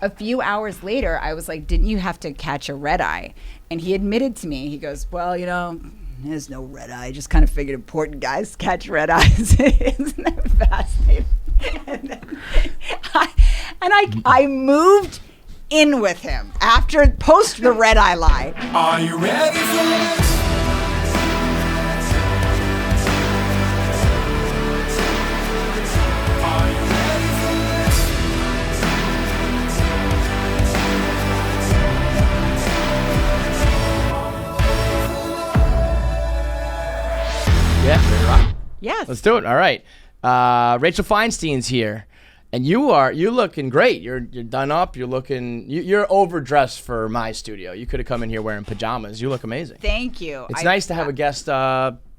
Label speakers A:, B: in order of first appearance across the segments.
A: a few hours later, I was like, didn't you have to catch a red eye? And he admitted to me, he goes, well, there's no red eye. I just kind of figured important guys catch red eyes. Isn't that fascinating? And then I moved in with him post the red eye lie.
B: Are you ready for this? Are you ready for this?
C: Yeah, ready to rock?
A: Yes.
C: Let's do it. All right. Rachel Feinstein's here. And you're looking great. You're done up. You're overdressed for my studio. You could have come in here wearing pajamas. You look amazing.
A: Thank you.
C: It's nice to have a guest.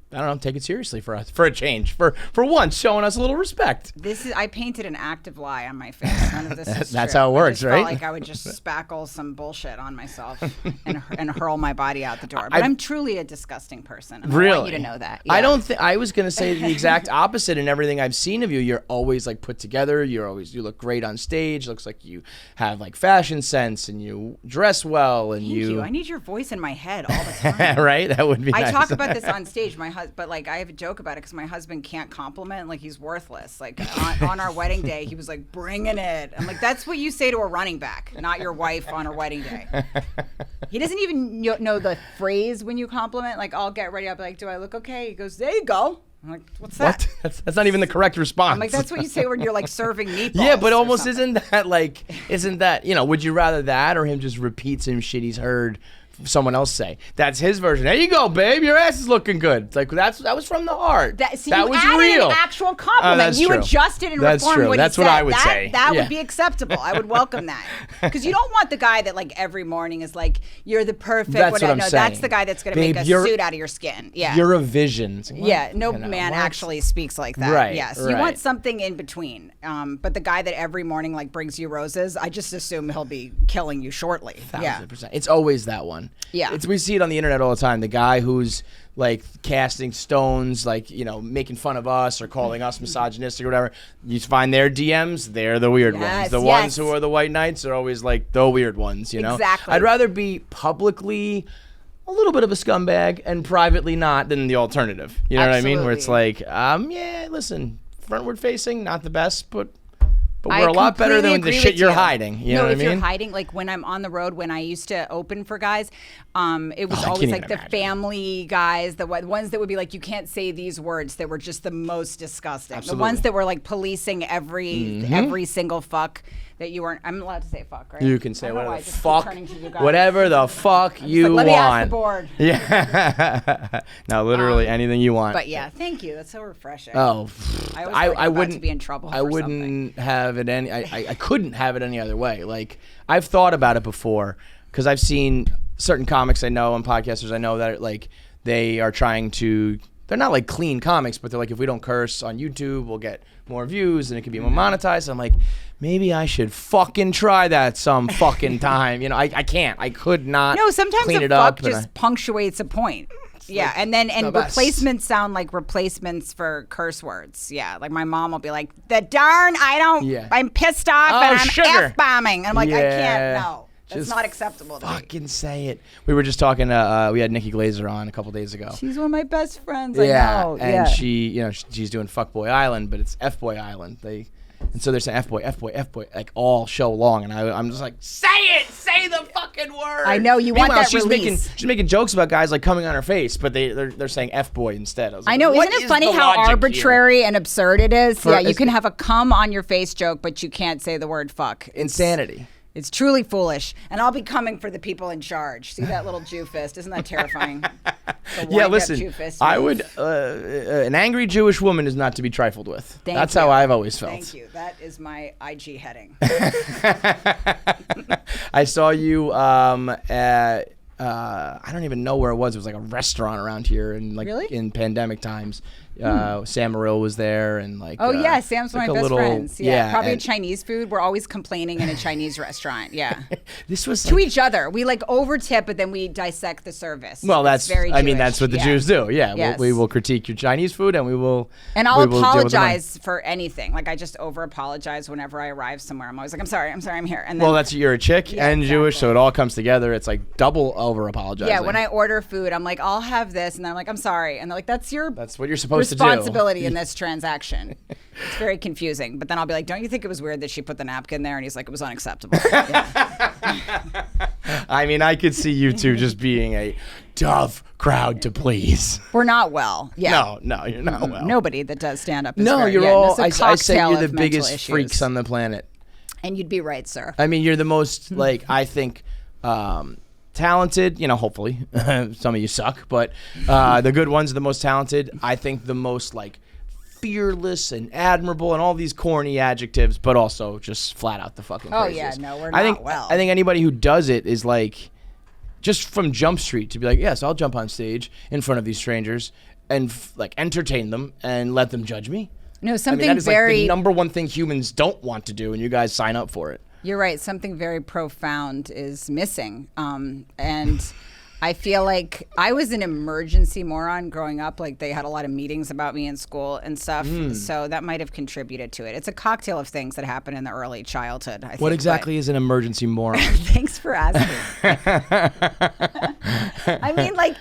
C: I don't know, take it seriously for us, for a change, for once, showing us a little respect.
A: I painted an active lie on my face. None of this is
C: That's
A: true.
C: how it works,
A: I
C: right?
A: felt like I would just spackle some bullshit on myself and hurl my body out the door. But I'm truly a disgusting person. And
C: really?
A: I want you to know that. Yeah.
C: I don't think I was gonna say the exact opposite. In everything I've seen of you, you're always like put together. You look great on stage. Looks like you have like fashion sense and you dress well. And
A: Thank you. I need your voice in my head all the time.
C: Right? That would be.
A: I
C: nice.
A: talk about this on stage, but like I have a joke about it because my husband can't compliment, like he's worthless. Like on our wedding day, he was like, bringing it. I'm like, that's what you say to a running back, not your wife on her wedding day. He doesn't even know the phrase when you compliment. Like, I'll get ready, I'll be like, do I look okay? He goes, there you go. I'm like, what's that?
C: What? That's not even the correct response.
A: I'm like, that's what you say when you're like serving meatballs.
C: Yeah, but almost isn't that, would you rather that or him just repeat some shit he's heard someone else say? That's his version. There you go, babe. Your ass is looking good. It's like that was from the heart. That
A: you
C: was
A: added
C: real.
A: An actual compliment.
C: That's
A: you
C: true.
A: adjusted and
C: That's
A: reformed
C: true.
A: what
C: That's
A: he
C: what
A: said.
C: I would say.
A: That
C: Yeah.
A: would be acceptable. I would welcome that because you don't want the guy that like every morning is like, you're the perfect.
C: That's
A: whatever.
C: what I'm
A: No,
C: saying.
A: that's the guy that's going to
C: Babe,
A: make a suit out of your skin. Yeah.
C: You're a vision.
A: Yeah, no man actually speaks like that.
C: Right,
A: Yes,
C: right.
A: you want something in between. But the guy that every morning like brings you roses, I just assume he'll be killing you shortly.
C: 1,000%. It's always that one.
A: Yeah.
C: We see it on the internet all the time. The guy who's like casting stones, like, making fun of us or calling us misogynistic or whatever. You find their DMs, they're the weird ones. The ones who are the white knights are always like the weird ones,
A: Exactly.
C: I'd rather be publicly a little bit of a scumbag and privately not than the alternative. You know what I mean? Where it's like, listen, frontward facing, not the best, but we're a lot better than the shit you're hiding. You know what I mean?
A: If you're hiding, like when I'm on the road, when I used to open for guys, it was always like the family guys, the ones that would be like, you can't say these words that were just the most disgusting.
C: Absolutely.
A: The ones that were like policing every single fuck that you weren't. I'm allowed to say fuck, right?
C: You can say whatever the fuck you want.
A: Let me ask the board.
C: Yeah. No, literally anything you want.
A: But yeah, thank you. That's so refreshing.
C: Oh,
A: I wouldn't be in trouble.
C: I wouldn't have it any. I couldn't have it any other way. Like I've thought about it before because I've seen certain comics I know and podcasters I know that like they are trying to. They're not like clean comics, but they're like, if we don't curse on YouTube, we'll get more views and it can be more monetized. I'm like, maybe I should fucking try that some fucking time. I can't. I could not.
A: No, sometimes
C: clean
A: a
C: it
A: fuck
C: up
A: just punctuates a point. Yeah,
C: like
A: and replacements sound like replacements for curse words. Yeah, like my mom will be like, I'm pissed off and I'm
C: sugar.
A: F-bombing. And I'm like, I can't, no. That's
C: Just
A: not acceptable to me.
C: Fucking say it. We were just talking. We had Nikki Glazer on a couple days ago.
A: She's one of my best friends.
C: Yeah,
A: I know.
C: and she, she's doing Fuckboy Island, but it's F-Boy Island. And so they're saying F-Boy, like all show long, and I'm just like, say the fucking word.
A: I know you want that release.
C: She's making jokes about guys like coming on her face, but they're saying F-Boy instead.
A: I know. Isn't it funny how arbitrary and absurd it is? You can have a come on your face joke, but you can't say the word fuck.
C: Insanity.
A: It's truly foolish, and I'll be coming for the people in charge. See that little Jew fist? Isn't that terrifying?
C: Yeah, listen, I would. An angry Jewish woman is not to be trifled with. That's how I've always felt.
A: Thank you. That is my IG heading.
C: I saw you at. I don't even know where it was. It was like a restaurant around here, in in pandemic times. Sam Morrill was there, and like
A: Oh yeah, Sam's one
C: like
A: of my
C: a
A: best
C: little-
A: friends. Yeah, probably
C: and
A: Chinese food. We're always complaining in a Chinese restaurant. Yeah,
C: this was
A: to
C: like,
A: each other. We like over tip, but then we dissect the service.
C: well,
A: It's
C: that's
A: very.
C: I mean
A: Jewish.
C: that's what the
A: Yeah.
C: Jews do. Yeah,
A: Yes.
C: we will critique your Chinese food, and we will
A: And I'll
C: we will deal with the money.
A: apologize for anything. Like I just over apologize whenever I arrive somewhere. I'm always like, I'm sorry, I'm here. And then,
C: Well, that's you're a chick
A: Yeah,
C: and Jewish, so
A: exactly.
C: it all comes together. It's like double over apologizing.
A: yeah, when I order food, I'm like, I'll have this, and I'm like, I'm sorry, and they're like, that's your
C: that's what you're supposed
A: responsibility in this transaction. It's very confusing. But then I'll be like, don't you think it was weird that she put the napkin there? And he's like, it was unacceptable. Yeah.
C: to do. I mean, I could see you two just being a tough crowd to please.
A: We're not well. Yeah.
C: No, you're not well.
A: Nobody that does stand up is
C: No,
A: very,
C: you're
A: yeah,
C: all.
A: it's a
C: I say
A: cocktail
C: you're the
A: of mental
C: biggest
A: issues.
C: freaks on the planet.
A: And you'd be right, sir.
C: I mean, you're the most like I think talented. You know, hopefully some of you suck, but the good ones are the most talented. I think the most like fearless and admirable and all these corny adjectives, but also just flat out the fucking.
A: Oh,
C: craziest.
A: yeah, no, we're
C: I think
A: not well.
C: I think anybody who does it is like just from Jump Street to be like, yes, I'll jump on stage in front of these strangers and like entertain them and let them judge me.
A: No,
C: I mean,
A: something
C: that is
A: very.
C: like the number one thing humans don't want to do, and you guys sign up for it.
A: You're right. Something very profound is missing. And I feel like I was an emergency moron growing up. Like they had a lot of meetings about me in school and stuff. So that might have contributed to it. It's a cocktail of things that happen in the early childhood, I think.
C: What exactly is an emergency moron?
A: Thanks for asking. I mean, like,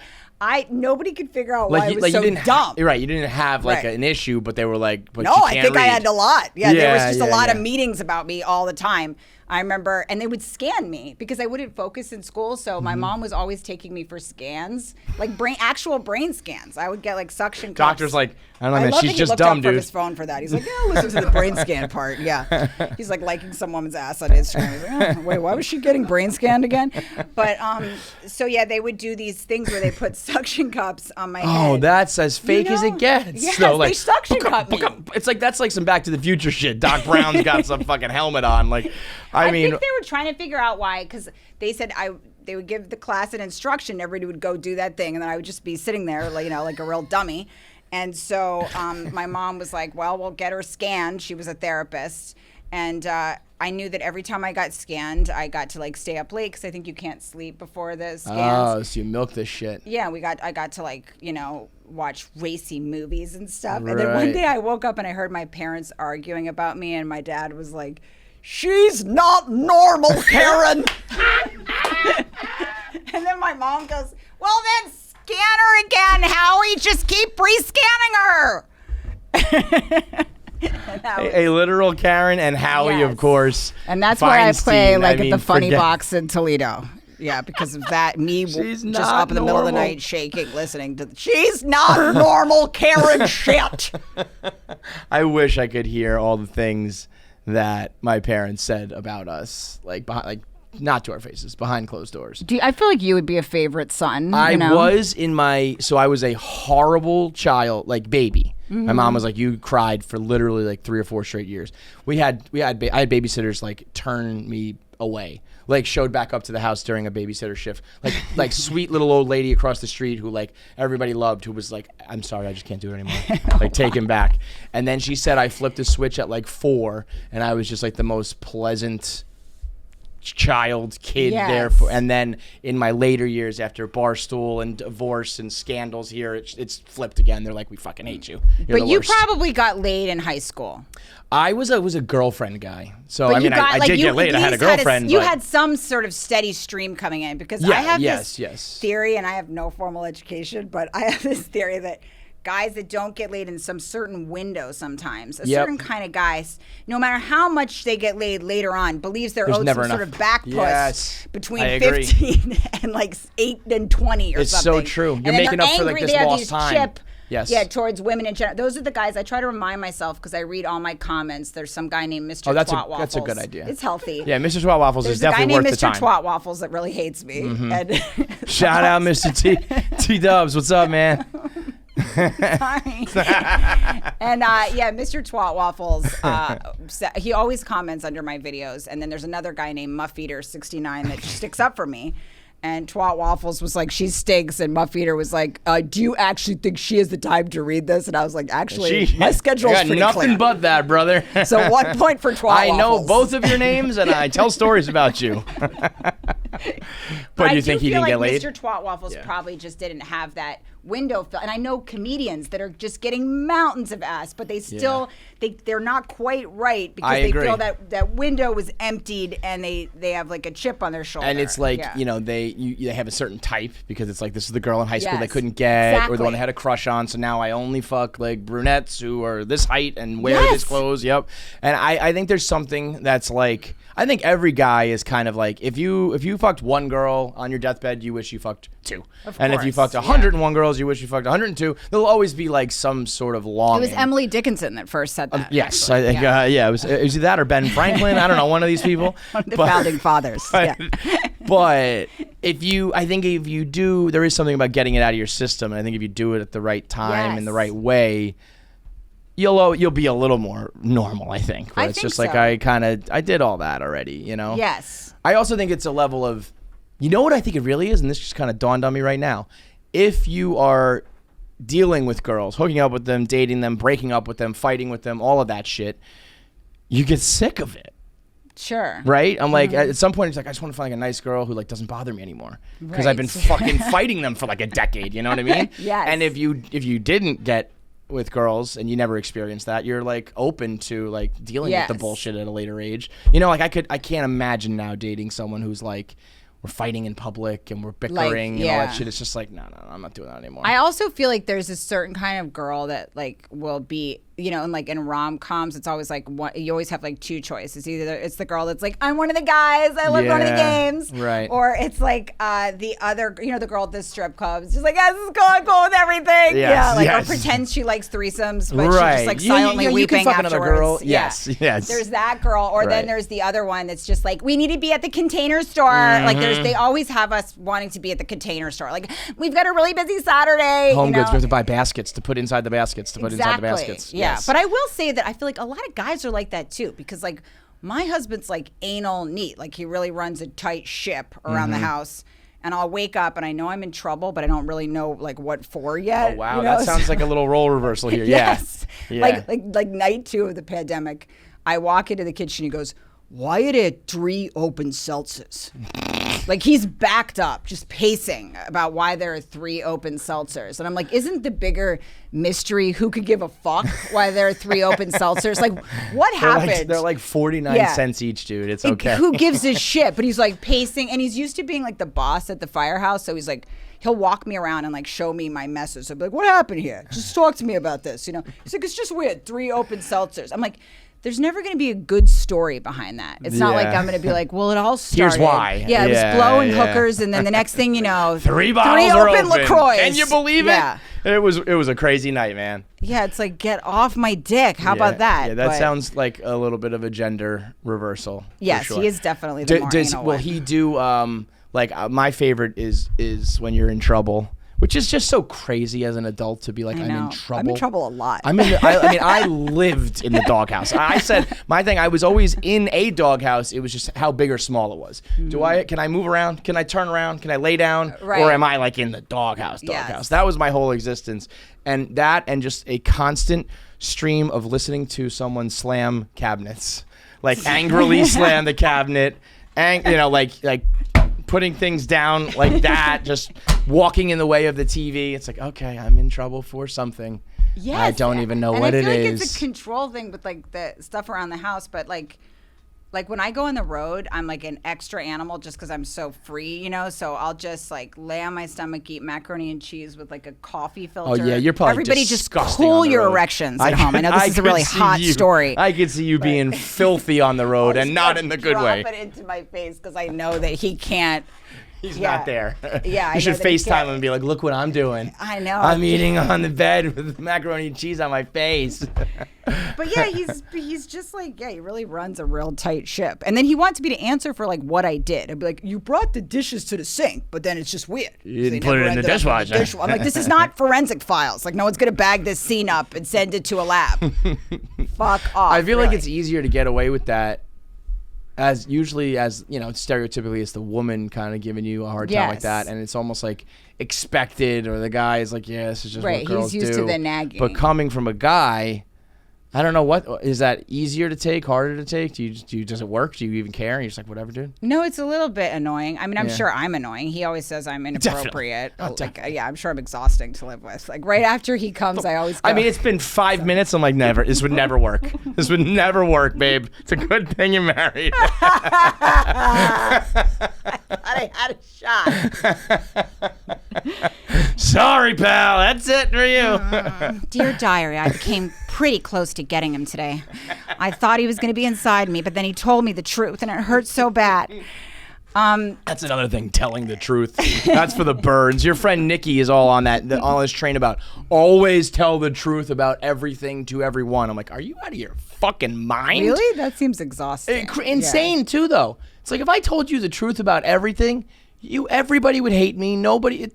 A: nobody could figure out why I was so dumb.
C: You're right. You didn't have like
A: Right.
C: an issue, but they were like, but
A: No,
C: you
A: I
C: can't
A: think I
C: read.
A: had a lot. Yeah, there was
C: Yeah,
A: just a
C: yeah,
A: lot of
C: yeah.
A: meetings about me all the time. I remember, and they would scan me because I wouldn't focus in school. So
C: Mm-hmm.
A: my mom was always taking me for scans, like actual brain scans. I would get like suction cups.
C: Doctor's like, I don't know, man.
A: love
C: She's
A: that he
C: just
A: looked
C: dumb,
A: up from
C: dude.
A: his phone for that. He's like, yeah, listen to the brain scan part. Yeah, he's like liking some woman's ass on Instagram. He's like, oh, wait, why was she getting brain scanned again? But so yeah, they would do these things where they put suction cups on my head.
C: Oh, that's as fake as
A: know?
C: it gets.
A: Yes,
C: So,
A: they
C: like,
A: suction cup me.
C: It's like that's like some Back to the Future shit. Doc Brown's got some fucking helmet on. Like, I mean,
A: think they were trying to figure out why, because they said they would give the class an instruction. Everybody would go do that thing, and then I would just be sitting there, like, like a real dummy. And so my mom was like, "Well, we'll get her scanned." She was a therapist, and I knew that every time I got scanned, I got to like stay up late because I think you can't sleep before the scans.
C: oh, so you milk this shit.
A: Yeah, I got to like, watch racy movies and stuff. And then one
C: Right.
A: day I woke up and I heard my parents arguing about me, and my dad was like, "She's not normal, Karen." And then my mom goes, "Well, then scan her again, Howie. Just keep re-scanning her." And that was-
C: A literal Karen and Howie,
A: Yes.
C: of course.
A: And that's why I play
C: Feinstein,
A: like at
C: mean,
A: the Funny
C: forget-
A: Box in Toledo. Yeah, because of that,
C: She's
A: just
C: not
A: up in the middle of the
C: normal.
A: night shaking, listening to she's not normal Karen shit.
C: I wish I could hear all the things that my parents said about us, like behind, like not to our faces, behind closed doors.
A: I feel like you would be a favorite son.
C: I was I was a horrible child, like baby. My mom was like, you cried for literally like 3 or 4 straight years. I had babysitters like turn me away, like showed back up to the house during a babysitter shift, like sweet little old lady across the street who like everybody loved, who was like, I'm sorry, I just can't do it anymore, like taken back. And then she said I flipped a switch at like 4, and I was just like the most pleasant kid
A: Yes.
C: there for, and then in my later years after Barstool and divorce and scandals here, it's flipped again. They're like, we fucking hate you. You're
A: But
C: the
A: you
C: worst.
A: probably got laid in high school.
C: I was a girlfriend guy, so
A: But
C: I mean I did get laid. I had a girlfriend.
A: You
C: but
A: had some sort of steady stream coming in, because
C: Yeah,
A: I have
C: yes,
A: this
C: yes.
A: theory, and I have no formal education, but I have this theory that guys that don't get laid in some certain window sometimes, a
C: Yep.
A: certain kind of guys, no matter how much they get laid later on, believes they're
C: There's
A: owed
C: never
A: some sort
C: enough.
A: of back push
C: Yes,
A: between
C: I agree.
A: 15 and like 8 and 20 or
C: It's so
A: something.
C: true.
A: And
C: You're
A: then
C: making
A: they're
C: up for, like,
A: angry.
C: this
A: They have
C: lost
A: these
C: time.
A: chip,
C: Yes.
A: Yeah, towards women in general. Those are the guys I try to remind myself, because I read all my comments. There's some guy named Mr.
C: Oh, that's
A: Twat
C: a
A: Waffles.
C: good idea.
A: It's healthy.
C: yeah, Mr. Twat Waffles
A: There's
C: is
A: a guy
C: definitely
A: named
C: worth the
A: Mr.
C: time.
A: Twat Waffles that really hates me. And
C: Shout out, Mr. T Dubs. What's up, man?
A: Sorry. And yeah, Mr. Twat Waffles, he always comments under my videos. And then there's another guy named Muffeater69 that sticks up for me. And Twat Waffles was like, she stinks. And Muff Eater was like, do you actually think she has the time to read this? And I was like, actually, my schedule's
C: got
A: pretty
C: nothing
A: clear.
C: but that, brother.
A: So 1 point for Twat Waffles.
C: I know both of your names, and I tell stories about you. But you think he didn't get laid?
A: Mr. Twat Waffles probably just didn't have that window. And I know comedians that are just getting mountains of ass, but they still they're not quite right because
C: I
A: they
C: agree.
A: feel that window was emptied and they have like a chip on their shoulder.
C: And it's like, they have a certain type because it's like, this is the girl in high school they couldn't get, or the one they had a crush on, so now I only fuck like brunettes who are this height and wear this clothes. Yep. And I think there's something that's like, I think every guy is kind of like, if you fucked one girl on your deathbed, you wish you fucked two.
A: And
C: if you fucked 101 girls, you wish you fucked 102. There'll always be like some sort of longing.
A: It was Emily Dickinson that first said that.
C: Yes, I think. It was either that or Ben Franklin. I don't know, one of these people.
A: One of the founding fathers.
C: But if you do, there is something about getting it out of your system. And I think if you do it at the right time in the right way, you'll be a little more normal, I think. Where it's just like, I did all that already,
A: Yes.
C: I also think it's a level of, you know what I think it really is? And this just kind of dawned on me right now. If you are dealing with girls, hooking up with them, dating them, breaking up with them, fighting with them, all of that shit, you get sick of it.
A: Sure.
C: Right? I'm like, at some point, it's like, I just want to find like a nice girl who like doesn't bother me anymore. Because I've been fucking fighting them for like a decade, you know what I mean?
A: Yes.
C: And if you didn't get with girls and you never experienced that, you're like open to like dealing with the bullshit at a later age. Like I can't imagine now dating someone who's like, we're fighting in public and we're bickering and all that shit. It's just like, no, I'm not doing that anymore.
A: I also feel like there's a certain kind of girl that like will be, and like in rom-coms, it's always like you always have like two choices. Either it's the girl that's like, I'm one of the guys, I love going to the games,
C: right?
A: Or it's like the other, the girl at the strip club. She's like, yes, this is cool with everything. Or pretends she likes threesomes, but she's just like silently weeping
C: you can fuck
A: afterwards.
C: Another girl. Yes.
A: There's that girl, or then there's the other one that's just like, we need to be at the Container Store. Like they always have us wanting to be at the Container Store. Like, we've got a really busy Saturday.
C: Home goods, we have to buy baskets to put inside the baskets inside the baskets.
A: Yeah,
C: yes.
A: but I will say that I feel like a lot of guys are like that too, because like my husband's like anal neat. Like he really runs a tight ship around the house. And I'll wake up and I know I'm in trouble, but I don't really know like what for yet.
C: Oh wow, that sounds like a little role reversal here.
A: Yes.
C: Yeah.
A: Like night 2 of the pandemic, I walk into the kitchen. He goes, "Why are there 3 open seltzers?" Like he's backed up, just pacing about why there are 3 open seltzers. And I'm like, isn't the bigger mystery who could give a fuck why there are 3 open seltzers? Like, what happened?
C: They're like 49 cents each, dude. It's okay.
A: Who gives a shit? But he's like pacing, and he's used to being like the boss at the firehouse. So he's like, he'll walk me around and like show me my messes. I'll be like, what happened here? Just talk to me about this. He's like, it's just weird. 3 open seltzers. I'm like, there's never going to be a good story behind that. It's not like I'm going to be like, well, it all started.
C: Here's why.
A: Yeah, it was blowing hookers, and then the next thing you know,
C: 3 bottles are open.
A: LaCroix.
C: Can you believe it? It was a crazy night, man.
A: Yeah, it's like, get off my dick. How about that?
C: Yeah, that sounds like a little bit of a gender reversal.
A: Yes,
C: for sure.
A: he is definitely the more anal
C: will
A: one.
C: he do my favorite is when you're in trouble. Which is just so crazy as an adult to be like, I'm in trouble.
A: I'm in trouble a lot.
C: I mean, I lived in the doghouse. I said my thing. I was always in a doghouse. It was just how big or small it was. Can I move around? Can I turn around? Can I lay down?
A: Right.
C: Or am I like in the doghouse?
A: Yes.
C: That was my whole existence, and just a constant stream of listening to someone slam cabinets, like angrily slam the cabinet, and like putting things down like that, just walking in the way of the TV. It's like, okay, I'm in trouble for something.
A: Yes,
C: I don't even know what it is.
A: I feel like it's a control thing with like the stuff around the house, but like when I go on the road, I'm like an extra animal just because I'm so free, So I'll just like lay on my stomach, eat macaroni and cheese with like a coffee filter.
C: Oh yeah, you're probably
A: everybody just
C: disgusting
A: cool
C: on the
A: your
C: road.
A: erections at home. I know this is a really hot story.
C: I could see you being filthy on the road and not in the good way.
A: Drop it into my face because I know that he can't.
C: He's not there.
A: Yeah,
C: you should FaceTime him and be like, "Look what I'm doing.
A: I know.
C: I'm eating on the bed with macaroni and cheese on my face."
A: But yeah, he's just like, he really runs a real tight ship. And then he wants me to answer for like what I did. I'd be like, you brought the dishes to the sink, but then it's just weird.
C: You didn't put it in the dishwasher.
A: I'm like, this is not forensic files. Like, no one's gonna bag this scene up and send it to a lab. Fuck off.
C: I feel like it's easier to get away with that as stereotypically it's the woman kind of giving you a hard time like that, and it's almost like expected, or the guy is like, yeah, this is just what girls do.
A: He's used to the nagging.
C: But coming from a guy, I don't know, what is that easier to take, harder to take? Does it work? Do you even care? And you're just like, whatever, dude.
A: No, it's a little bit annoying. I mean, I'm sure I'm annoying. He always says I'm inappropriate. I'm sure I'm exhausting to live with. Like right after he comes, I always go,
C: I mean, it's been 5 minutes. I'm like, never. This would never work. This would never work, babe. It's a good thing you're married.
A: I thought I had a shot.
C: Sorry, pal. That's it for you.
A: Dear diary, I became pretty close to getting him today. I thought he was going to be inside me, but then he told me the truth, and it hurt so bad.
C: That's another thing, telling the truth. That's for the birds. Your friend Nikki is all on that, all this train about always tell the truth about everything to everyone. I'm like, are you out of your fucking mind?
A: Really? That seems exhausting.
C: Insane too, though. It's like if I told you the truth about everything, everybody would hate me. Nobody,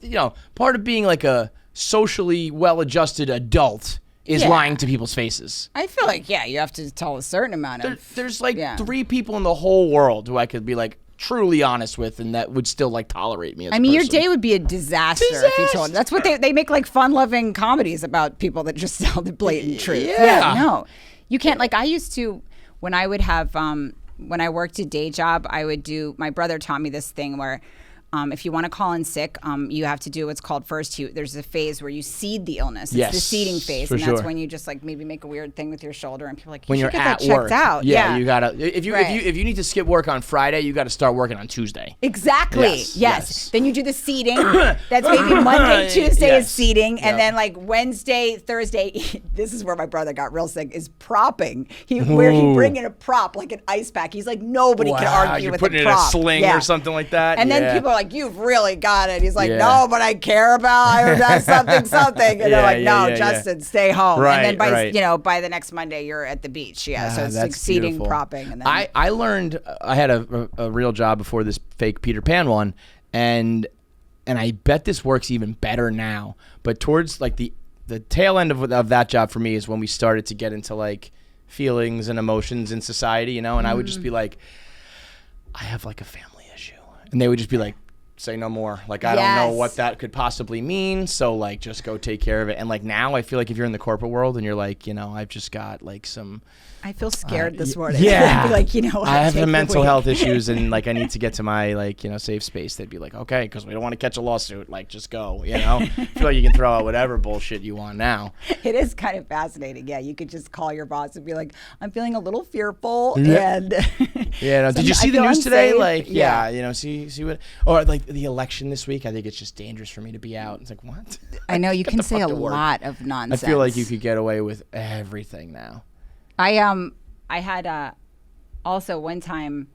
C: part of being like a socially well-adjusted adult is lying to people's faces.
A: I feel like, you have to tell a certain amount of...
C: There's like 3 people in the whole world who I could be like truly honest with, and that would still like tolerate me as a person.
A: Your day would be a disaster if you told them. That's what they make like fun-loving comedies about people that just tell the blatant truth.
C: Yeah.
A: No. You can't, like I used to, when I would have, when I worked a day job, my brother taught me this thing where if you want to call in sick, you have to do what's called there's a phase where you seed the illness. It's the seeding phase. And that's when you just like maybe make a weird thing with your shoulder and people are like,
C: when you're
A: get
C: at
A: that
C: work.
A: checked out.
C: Yeah, you gotta, if you need to skip work on Friday, you gotta start working on Tuesday.
A: Exactly. Yes. Then you do the seeding. That's maybe Monday, Tuesday is seeding. And then like Wednesday, Thursday, this is where my brother got real sick, is propping. Where he bring in a prop, like an ice pack. He's like, nobody can argue with a prop.
C: You're putting it in a sling or something like that.
A: And then people are like, you've really got it. He's like, no, but I care about something. And they're like, no, Justin, stay home.
C: Right,
A: and then by the next Monday, you're at the beach. Yeah, so it's like seeding, propping. And then
C: I learned, I had a real job before this fake Peter Pan one, and I bet this works even better now. But towards like the tail end of that job for me is when we started to get into like feelings and emotions in society, and I would just be like, I have like a family issue. And they would just be like, say no more. Like, I don't know what that could possibly mean. So like, just go take care of it. And like now I feel like if you're in the corporate world and you're like, I've just got like some...
A: I feel scared this morning.
C: Yeah.
A: Like,
C: I have some mental health issues and like I need to get to my like, safe space. They'd be like, okay, because we don't want to catch a lawsuit. Like, just go, I feel like you can throw out whatever bullshit you want now.
A: It is kind of fascinating. Yeah, you could just call your boss and be like, I'm feeling a little fearful. And
C: did you see the news today? Like, see what, or like the election this week. I think it's just dangerous for me to be out. It's like, what?
A: I know you can say a lot of nonsense.
C: I feel like you could get away with everything now.
A: I had also one time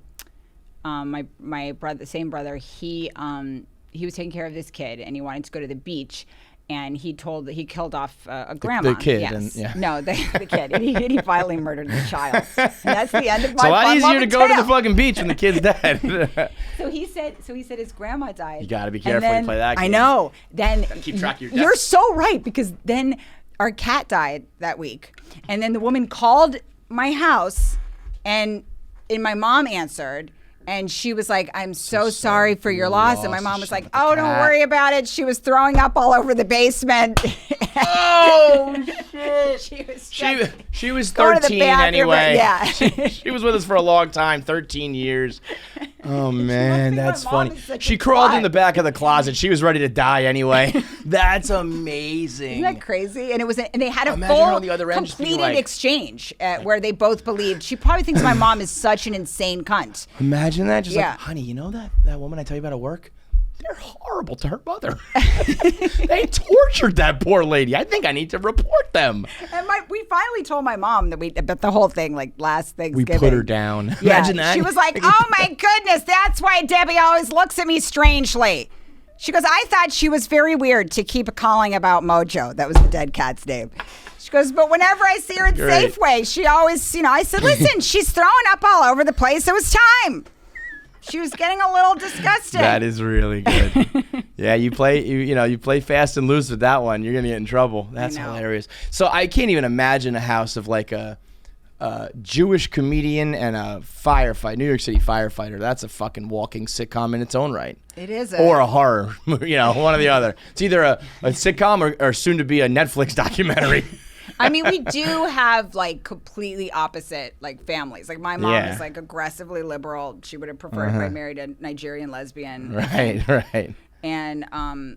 A: my brother, same brother, he was taking care of this kid and he wanted to go to the beach, and he killed off a grandma.
C: The kid.
A: Yes. No, the kid. And he violently murdered the child. And that's the end of my
C: It's a lot easier to go
A: tale.
C: to the fucking beach when the kid's dead.
A: So he said his grandma died.
C: You got to be careful when you play that game.
A: I know. Then
C: keep track of your deaths.
A: You're so right, because then our cat died that week. And then the woman called my house and my mom answered. And she was like, I'm so sorry for your loss. And my mom was like, oh, don't worry about it. She was throwing up all over the basement.
C: Oh, shit. She was 13 anyway.
A: Yeah.
C: She was with us for a long time, 13 years. Oh, man, that's funny. She crawled in the back of the closet. She was ready to die anyway. That's amazing.
A: Isn't that crazy? And they had a
C: full
A: completed exchange where they both believed. She probably thinks my mom is such an insane cunt.
C: Imagine that. Just like, honey, that woman I tell you about at work? They're horrible to her mother. They tortured that poor lady. I think I need to report them.
A: And we finally told my mom about the whole thing, like last Thanksgiving.
C: We put her down.
A: Yeah,
C: imagine that.
A: She was like, oh my goodness, that's why Debbie always looks at me strangely. She goes, I thought she was very weird to keep calling about Mojo. That was the dead cat's name. She goes, but whenever I see her at Safeway, she always, I said, listen, she's throwing up all over the place. It was time. She was getting a little disgusted.
C: That is really good. Yeah, you play fast and loose with that one. You're gonna get in trouble. That's hilarious. So I can't even imagine a house of like a Jewish comedian and a firefighter, New York City firefighter. That's a fucking walking sitcom in its own right.
A: It is.
C: Or a horror, one or the other. It's either a sitcom or soon to be a Netflix documentary.
A: I mean, we do have like completely opposite like families. Like my mom is like aggressively liberal. She would have preferred if I married a Nigerian lesbian.
C: Right.
A: And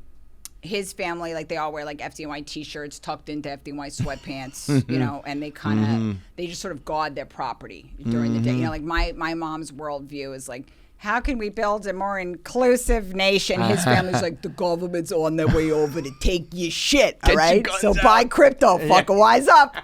A: his family, like they all wear like FDNY t-shirts tucked into FDNY sweatpants, and they kind of they just sort of guard their property during the day. Like my mom's worldview is like, how can we build a more inclusive nation? His family's like, the government's on their way over to take your shit, all right? So buy crypto, fucker, wise up.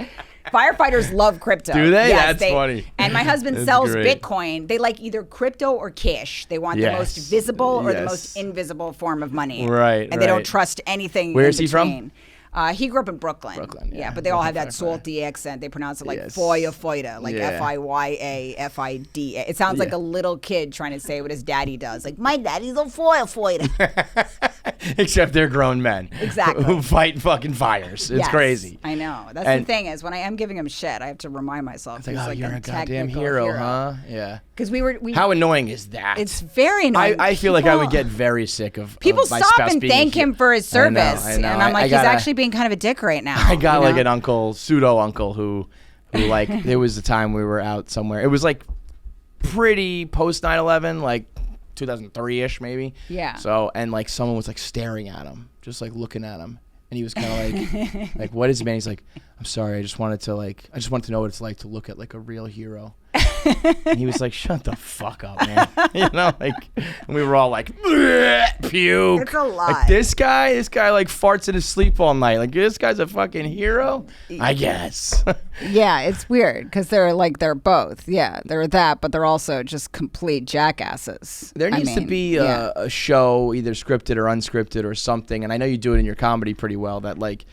A: Firefighters love crypto.
C: Do they?
A: Yes,
C: That's funny.
A: And my husband sells Bitcoin. They like either crypto or cash. They want the most visible or the most invisible form of money.
C: Right,
A: And they don't trust anything
C: Where
A: in
C: is he
A: between.
C: from?
A: He grew up in Brooklyn.
C: Yeah,
A: but they all have that salty accent. They pronounce it like firefighter, like Fiya-F-I-D-A. It sounds like a little kid trying to say what his daddy does. Like, my daddy's a firefighter.
C: Except they're grown men.
A: Exactly.
C: Who fight fucking fires. It's crazy.
A: I know. That's the thing is, when I am giving him shit, I have to remind myself.
C: It's like, you're a goddamn hero, huh? Yeah.
A: Because
C: How annoying is that?
A: It's very annoying.
C: I feel like I would get very sick of
A: people
C: my
A: stop
C: spouse
A: and
C: being
A: thank him for his service.
C: I know.
A: And I'm like, he's actually being kind of a dick right now.
C: I got like an uncle, pseudo uncle, who like there was a time we were out somewhere. It was like pretty post 9/11, like 2003-ish maybe.
A: Yeah.
C: So and like someone was like staring at him, just like looking at him, and he was kind of like what is it, man? He's like, I'm sorry, I just wanted to know what it's like to look at like a real hero. And he was like, shut the fuck up, man. And we were all like, puke.
A: It's a lot.
C: Like this guy like farts in his sleep all night. Like this guy's a fucking hero, I guess.
A: Yeah, it's weird because they're both. Yeah, they're that, but they're also just complete jackasses.
C: There needs to be a show, either scripted or unscripted or something. And I know you do it in your comedy pretty well, that like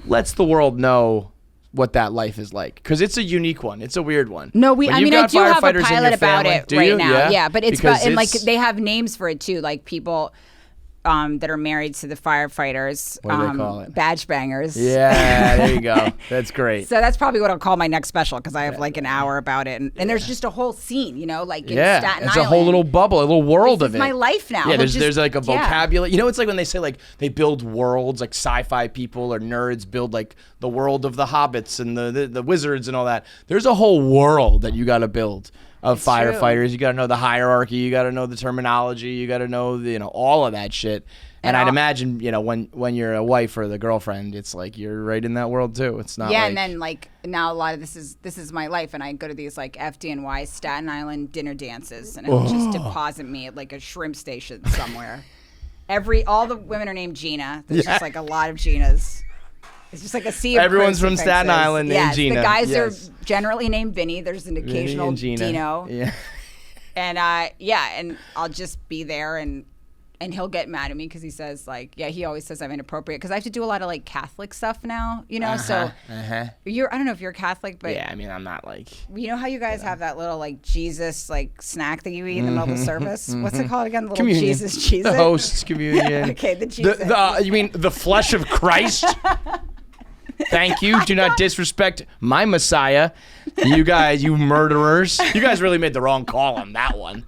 C: lets the world know what that life is like, because it's a unique one. It's a weird one.
A: No, I do have a pilot about it right now.
C: Yeah,
A: but it's like they have names for it too, like people that are married to the firefighters.
C: What do they call it?
A: Badge bangers.
C: Yeah, there you go. That's great.
A: So that's probably what I'll call my next special, because I have like an hour about it, and there's just a whole scene, like in Staten Island.
C: It's a whole little bubble, a little world of it.
A: It's my life now.
C: Yeah, there's like a vocabulary. It's like when they say like they build worlds, like sci-fi people or nerds build like the world of the hobbits and the wizards and all that. There's a whole world that you got to build of firefighters. You got to know the hierarchy. You got to know the terminology. You got to know all of that shit. And I'd imagine, when you're a wife or the girlfriend, it's like you're right in that world too. It's not. Yeah,
A: and then like now a lot of this is my life, and I go to these like FDNY Staten Island dinner dances, and it'll just deposit me at like a shrimp station somewhere. All the women are named Gina. There's just like a lot of Ginas. It's just like a sea of
C: everyone's from Staten Island named Gina.
A: The guys are generally named Vinny. There's an occasional Dino.
C: Yeah.
A: And and I'll just be there, and he'll get mad at me because he says like, he always says I'm inappropriate because I have to do a lot of like Catholic stuff now, so I don't know if you're Catholic, but
C: yeah, I mean, I'm not like,
A: how you guys have that little like Jesus like snack that you eat in the middle of the service. What's it called again? The little
C: communion.
A: Jesus cheese.
C: The host's communion.
A: Okay, the Jesus.
C: You mean the flesh of Christ? Thank you. Do not disrespect my Messiah. You guys, you murderers. You guys really made the wrong call on that one.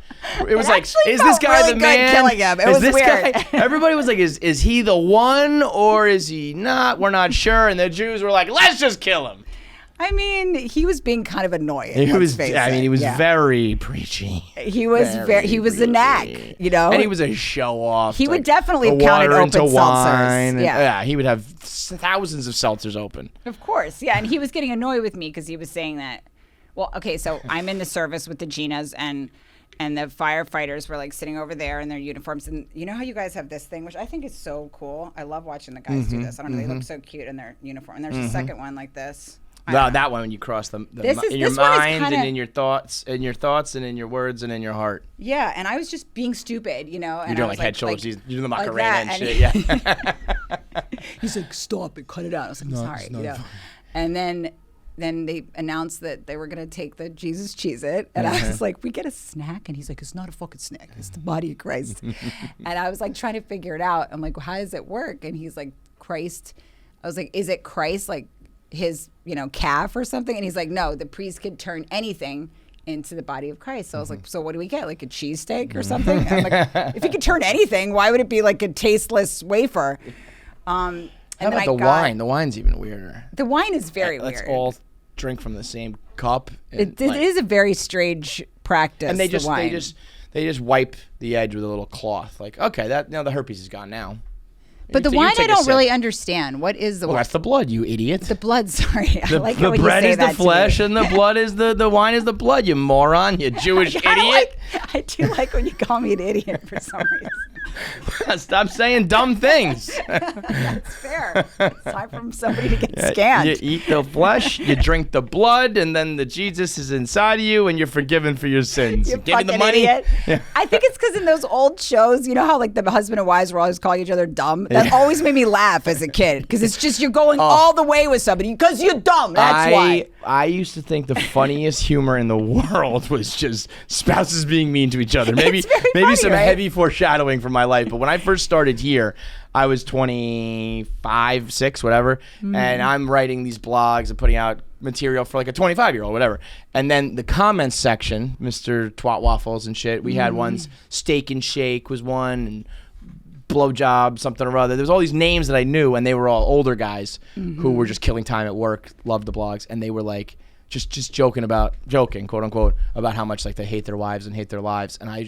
C: It was like, is this guy
A: really
C: the man?
A: Killing him. It was
C: this
A: weird.
C: Guy? Everybody was like, is he the one or is he not? We're not sure. And the Jews were like, let's just kill him.
A: I mean, he was being kind of annoying.
C: He was very preachy.
A: He was he was a knack,
C: And he was a show off.
A: He would definitely have counted open seltzers.
C: Yeah, he would have thousands of seltzers open.
A: Of course, yeah. And he was getting annoyed with me because he was saying that. Well, okay, so I'm in the service with the Ginas, and the firefighters were like sitting over there in their uniforms, and you know how you guys have this thing, which I think is so cool. I love watching the guys do this. I don't know, they look so cute in their uniform. And there's a second one like this.
C: That one when you cross in your mind and in your thoughts, and in your words and in your heart.
A: Yeah, and I was just being stupid, And
C: you're doing like head shoulders. You're doing the Macarena
A: like
C: and shit. Yeah.
A: He's like, stop it, cut it out. I was like, sorry, And then they announced that they were gonna take the Jesus Cheez-It, and I was like, we get a snack, and he's like, it's not a fucking snack, it's the body of Christ. And I was like trying to figure it out. I'm like, well, how does it work? And he's like, Christ. I was like, is it Christ? Like, his calf or something, and he's like, no, the priest could turn anything into the body of Christ. So I was like, so what do we get? Like a cheesesteak or something? And I'm like, if he could turn anything, why would it be like a tasteless wafer? And
C: How about the wine? The wine's even weirder.
A: The wine is very weird.
C: Let's all drink from the same cup.
A: It is a very strange practice.
C: And they
A: the wine.
C: just wipe the edge with a little cloth. Like, okay, that now the herpes is gone now.
A: But the wine I don't really understand. What is the wine?
C: Well, that's the blood, you idiot.
A: The blood, sorry. I like
C: the
A: it when
C: bread
A: you say
C: is the
A: that
C: flesh
A: to me.
C: and the blood is the wine is the blood, you moron, you Jewish idiot.
A: I do like when you call me an idiot for some reason.
C: Stop saying dumb things.
A: That's fair. It's time for somebody to get scanned.
C: You eat the flesh, you drink the blood, and then the Jesus is inside of you, and you're forgiven for your sins.
A: You
C: Give me
A: fucking
C: the money.
A: idiot.
C: Yeah.
A: I think it's because in those old shows, you know how like the husband and wives were always calling each other dumb? That always made me laugh as a kid because it's just you're going all the way with somebody because you're dumb. That's why.
C: I used to think the funniest humor in the world was just spouses being mean to each other. Maybe
A: funny,
C: some
A: right?
C: heavy foreshadowing for my life. But when I first started here, I was 25, 6, whatever, and I'm writing these blogs and putting out material for like a 25-year-old, whatever. And then the comments section, Mr. Twat Waffles and shit, we had ones, Steak and Shake was one, and Blowjob, something or other. There was all these names that I knew, and they were all older guys who were just killing time at work, loved the blogs, and they were like just joking, quote unquote, about how much like they hate their wives and hate their lives, and I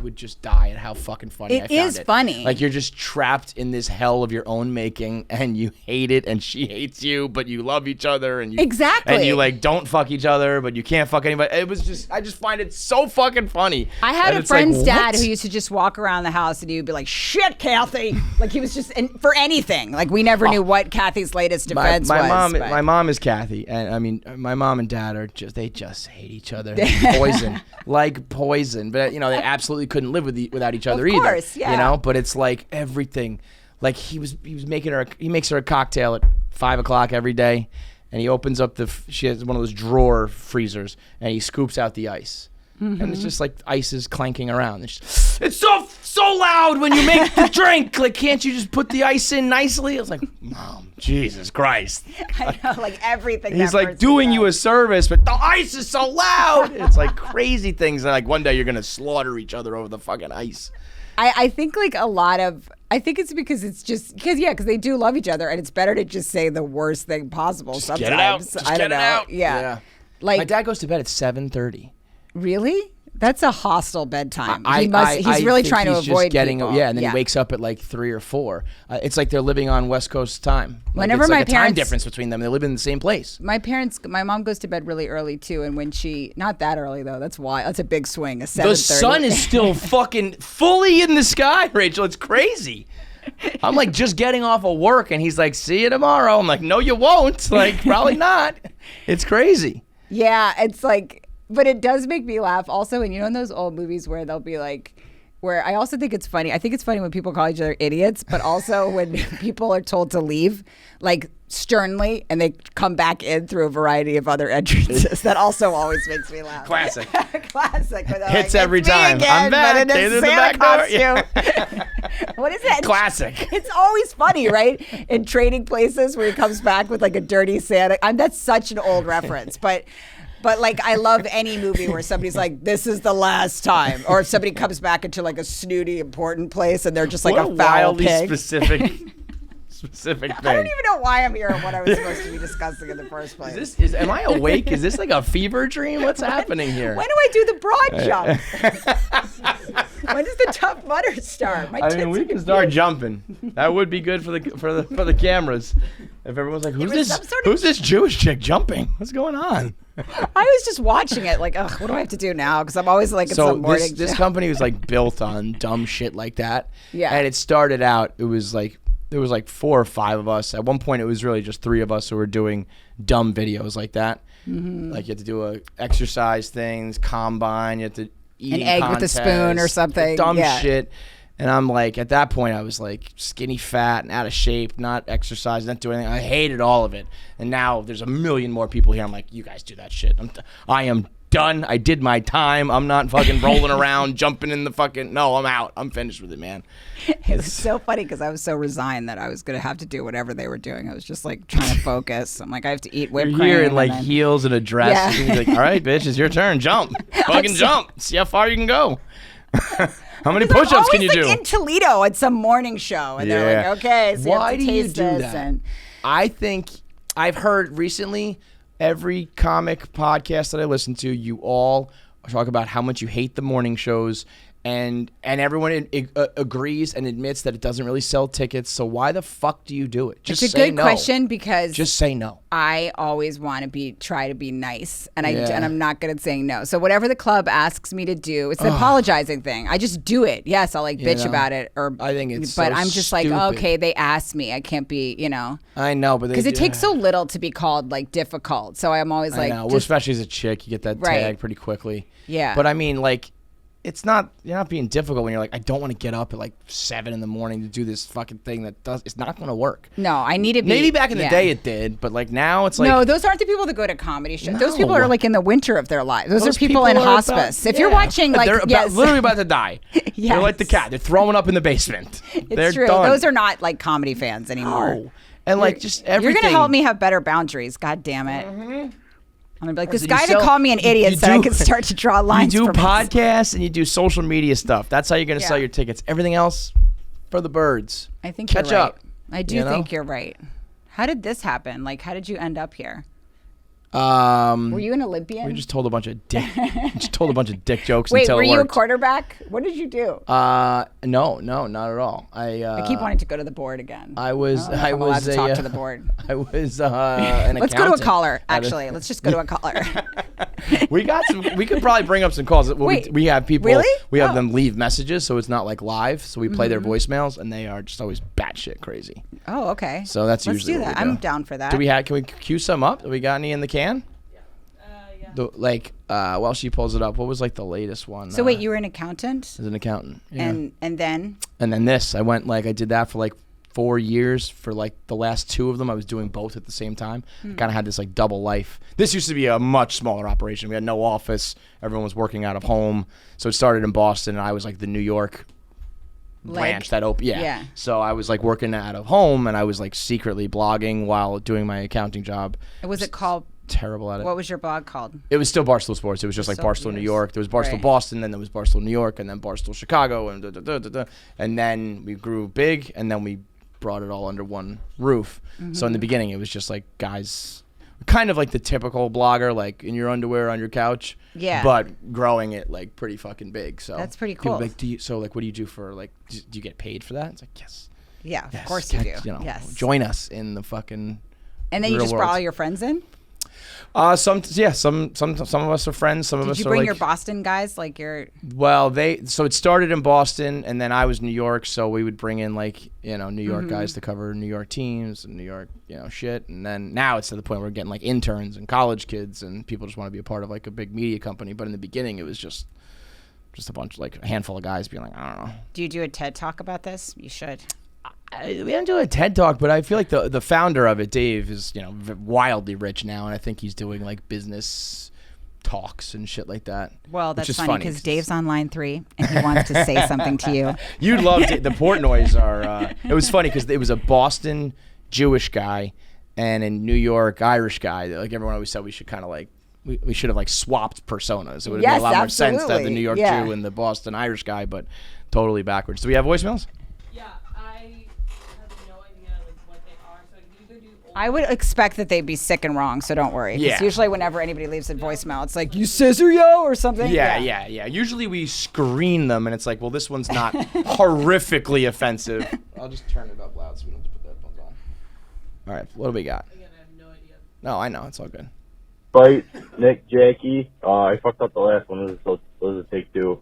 C: would just die at how fucking funny I found it.
A: It is funny.
C: Like you're just trapped in this hell of your own making, and you hate it, and she hates you, but you love each other, and you
A: Exactly.
C: and you like don't fuck each other, but you can't fuck anybody. It was just I just find it so fucking funny.
A: I had
C: And
A: a
C: it's like,
A: friend's dad
C: what?
A: who used to just walk around the house and he would be like, shit, Kathy. Like he was just, and for anything. Like we never knew what Kathy's latest defense was.
C: My mom is Kathy, and I mean my mom and dad are they just hate each other. Poison. Like poison. But they absolutely couldn't live without each other
A: Of
C: either.
A: course, yeah.
C: But it's like everything. Like he makes her a cocktail at 5:00 every day, and he opens up she has one of those drawer freezers, and he scoops out the ice. And it's just like ice is clanking around. It's so loud when you make the drink. Like, can't you just put the ice in nicely? I was like, Mom, Jesus Christ.
A: I know, like everything.
C: He's
A: that
C: like
A: person
C: doing you a
A: does.
C: service, but the ice is so loud. It's like crazy things. Like one day you're going to slaughter each other over the fucking ice.
A: I think like I think it's because because they do love each other, and it's better to just say the worst thing possible sometimes.
C: Get it out. Just
A: I don't
C: get it
A: know.
C: out.
A: Yeah.
C: My
A: Like
C: dad goes to bed at 7:30.
A: really? That's a hostile bedtime.
C: I
A: He's really
C: think
A: trying to
C: he's just
A: avoid
C: getting
A: people.
C: and then he wakes up at like 3 or 4. It's like they're living on West Coast time.
A: Whenever
C: it's like
A: my
C: a time
A: parents-
C: difference between them. They live in the same place.
A: My mom goes to bed really early too, and when not that early though. That's why. That's a big swing. A 7:30.
C: The sun is still fucking fully in the sky, Rachel. It's crazy. I'm like just getting off of work, and he's like, "See you tomorrow." I'm like, "No, you won't." Like, probably not. It's crazy.
A: Yeah, it's like, but it does make me laugh also. And in those old movies where they'll be like, where I also think it's funny. I think it's funny when people call each other idiots, but also when people are told to leave, like sternly, and they come back in through a variety of other entrances. That also always makes me laugh.
C: Classic.
A: Classic. Where they're
C: Hits
A: like,
C: every
A: "It's me
C: time.
A: again,
C: I'm back.
A: but in a
C: There's the
A: Santa
C: back door."
A: costume. What is that?
C: Classic.
A: It's always funny, right? In Trading Places, where he comes back with like a dirty Santa. That's such an old reference, but like I love any movie where somebody's like, "This is the last time," or if somebody comes back into like a snooty, important place and they're just like
C: What
A: a foul
C: wildly
A: pig.
C: specific thing.
A: I don't even know why I'm here and what I was supposed to be discussing in the first place.
C: Am I awake? Is this like a fever dream? What's happening here?
A: When do I do the broad jump? When does the Tough Mudder start?
C: I mean, we can start jumping. That would be good for the cameras. If everyone's like, who's this Jewish chick jumping? What's going on?
A: I was just watching it like, ugh, what do I have to do now? Because I'm always like, it's some morning.
C: This company was like built on dumb shit like that.
A: Yeah.
C: And it started out, there was like 4 or 5 of us. At one point, it was really just 3 of us who were doing dumb videos like that. Mm-hmm. Like you had to do exercise things, combine, you had to eat
A: An egg with a spoon or something.
C: Dumb
A: Yeah.
C: shit. And I'm like, at that point, I was like skinny, fat, and out of shape, not exercising, not doing anything. I hated all of it. And now there's a million more people here. I'm like, you guys do that shit. I am done. I did my time. I'm not fucking rolling around, jumping in the fucking. No, I'm out. I'm finished with it, man.
A: It was so funny because I was so resigned that I was going to have to do whatever they were doing. I was just like trying to focus. I'm like, I have to eat whipped
C: You're
A: cream.
C: here in like
A: then,
C: heels and a dress.
A: Yeah.
C: And you're like, all right, bitch, it's your turn. Jump. Fucking jump. See how far you can go. How many push-ups can you
A: like
C: do?
A: in Toledo at some morning show, and they're like, "Okay, so
C: why
A: you have to
C: do you
A: taste
C: do
A: this."
C: that?
A: And
C: I think I've heard recently every comic podcast that I listen to, you all talk about how much you hate the morning shows, and everyone agrees and admits that it doesn't really sell tickets. So why the fuck do you do it? Just
A: it's a
C: say
A: good
C: no.
A: question because
C: Just say no.
A: I always want to try to be nice, and I'm not good at saying no. So whatever the club asks me to do, it's an apologizing thing. I just do it. Yes, I'll bitch about it, or
C: I think it's
A: but
C: so
A: I'm just
C: stupid.
A: like, okay, they asked me. I can't be,
C: I know, but
A: because it takes so little to be called like difficult. So I'm always
C: I
A: like,
C: know. Well, especially as a chick, you get that
A: Right.
C: tag pretty quickly.
A: Yeah.
C: But I mean, like, you're not being difficult when you're like, I don't want to get up at like 7 in the morning to do this fucking thing it's not going to work.
A: no, I need to be.
C: Maybe back in the
A: yeah.
C: day it did, but like now it's like.
A: No, those aren't the people that go to comedy shows. Those people
C: No.
A: are like in the winter of their lives. Those are people in
C: are
A: hospice.
C: about-
A: If you're
C: yeah.
A: watching, like,
C: they're
A: yes.
C: literally about to die.
A: Yes.
C: They're like the cat. They're throwing up in the basement.
A: It's
C: They're
A: true.
C: done.
A: Those are not like comedy fans anymore.
C: No. And like just everything.
A: You're gonna help me have better boundaries. God damn it. I'm gonna be like, this
C: So you
A: guy
C: sell-
A: that called me an idiot
C: you
A: said I
C: do-
A: could start to draw lines.
C: You do
A: for myself.
C: podcasts and you do social media stuff. That's how you're going to sell
A: Yeah.
C: your tickets. Everything else for the birds.
A: I think
C: Catch
A: you're right.
C: up.
A: I do
C: you know?
A: think you're right. How did this happen? Like, how did you end up here? Were you an Olympian?
C: We just told a bunch of dick. just told a bunch of dick jokes
A: Wait,
C: until
A: were
C: it
A: you a
C: worked.
A: quarterback? What did you do?
C: No, not at all. I
A: keep wanting to go to the board again.
C: I was.
A: I don't know if
C: I
A: I'm allowed
C: was
A: to
C: a,
A: talk to the board.
C: I was an
A: Let's go to a
C: accountant
A: caller.
C: at a-
A: Actually, let's just go to a caller.
C: We got some. We could probably bring up some calls. Well,
A: Wait,
C: we have people.
A: really?
C: We have
A: Oh.
C: them leave messages, so it's not like live. So we play their voicemails, and they are just always batshit crazy.
A: Oh, okay.
C: So that's
A: Let's
C: usually
A: do
C: what
A: that.
C: we
A: I'm
C: do.
A: down for that.
C: Do we have? Can we cue some up? Do we got any in the can? While she pulls it up, what was like the latest one?
A: So wait, you were an accountant,
C: as an accountant, yeah.
A: and then
C: And then this, I did that for like 4 years. For like the last 2 of them, I was doing both at the same time. Kind of had this like double life. This used to be a much smaller operation. We had no office. Everyone was working out of home. So it started in Boston, and I was like the New York branch that opened. Yeah. So I was like working out of home, and I was like secretly blogging while doing my accounting job.
A: was it called?
C: Terrible at it.
A: What was your blog called?
C: It was still Barstool Sports. It was just like Barstool New York. There was Barstool
A: Right.
C: Boston, then there was Barstool New York, and then Barstool Chicago, and and then we grew big, and then we brought it all under one roof. So in the beginning, it was just like guys, kind of like the typical blogger, like in your underwear on your couch.
A: Yeah.
C: But growing it like pretty fucking big. So
A: That's pretty
C: people
A: cool.
C: Like, what do you do for like? Do you get paid for that? It's like yes.
A: Yeah, of
C: Yes,
A: course you do. Yes.
C: Join us in the fucking.
A: And then you
C: real
A: just
C: world.
A: brought all your friends in?
C: Some of us are friends. Some of us
A: Did you
C: are
A: bring
C: like,
A: your Boston guys? Like your
C: Well, so it started in Boston, and then I was New York, so we would bring in like New York guys to cover New York teams and New York shit, and then now it's to the point where we're getting like interns and college kids, and people just want to be a part of like a big media company. But in the beginning, it was just a bunch, like a handful of guys being like, I don't know.
A: Do you do a TED Talk about this? You should.
C: We don't do a TED Talk, but I feel like the founder of it, Dave, is wildly rich now, and I think he's doing like business talks and shit like that.
A: Well,
C: which
A: that's
C: is
A: funny because Dave's on line 3 and he wants to say something to you.
C: You'd love it. The Portnoys are. It was funny because it was a Boston Jewish guy and a New York Irish guy. Like everyone always said, we should kind of like we should have like swapped personas. It would have made a lot more sense to have the New York
A: Yeah.
C: Jew and the Boston Irish guy, but totally backwards. Do we have voicemails?
D: Yeah, I have no idea like what they are. So you could do.
A: I would expect that they'd be sick and wrong, so don't worry. 'Cause
C: Yeah.
A: usually whenever anybody leaves a voicemail, it's like, you scissor yo or something.
C: Yeah. Usually we screen them, and it's like, well, this one's not horrifically offensive. I'll just turn it up loud so we don't have to put that headphones on. All right, what do we got?
D: Again, I have no idea.
C: No, I know. It's all good.
E: Fight, Nick, Jackie. I fucked up the last one. This is a take 2.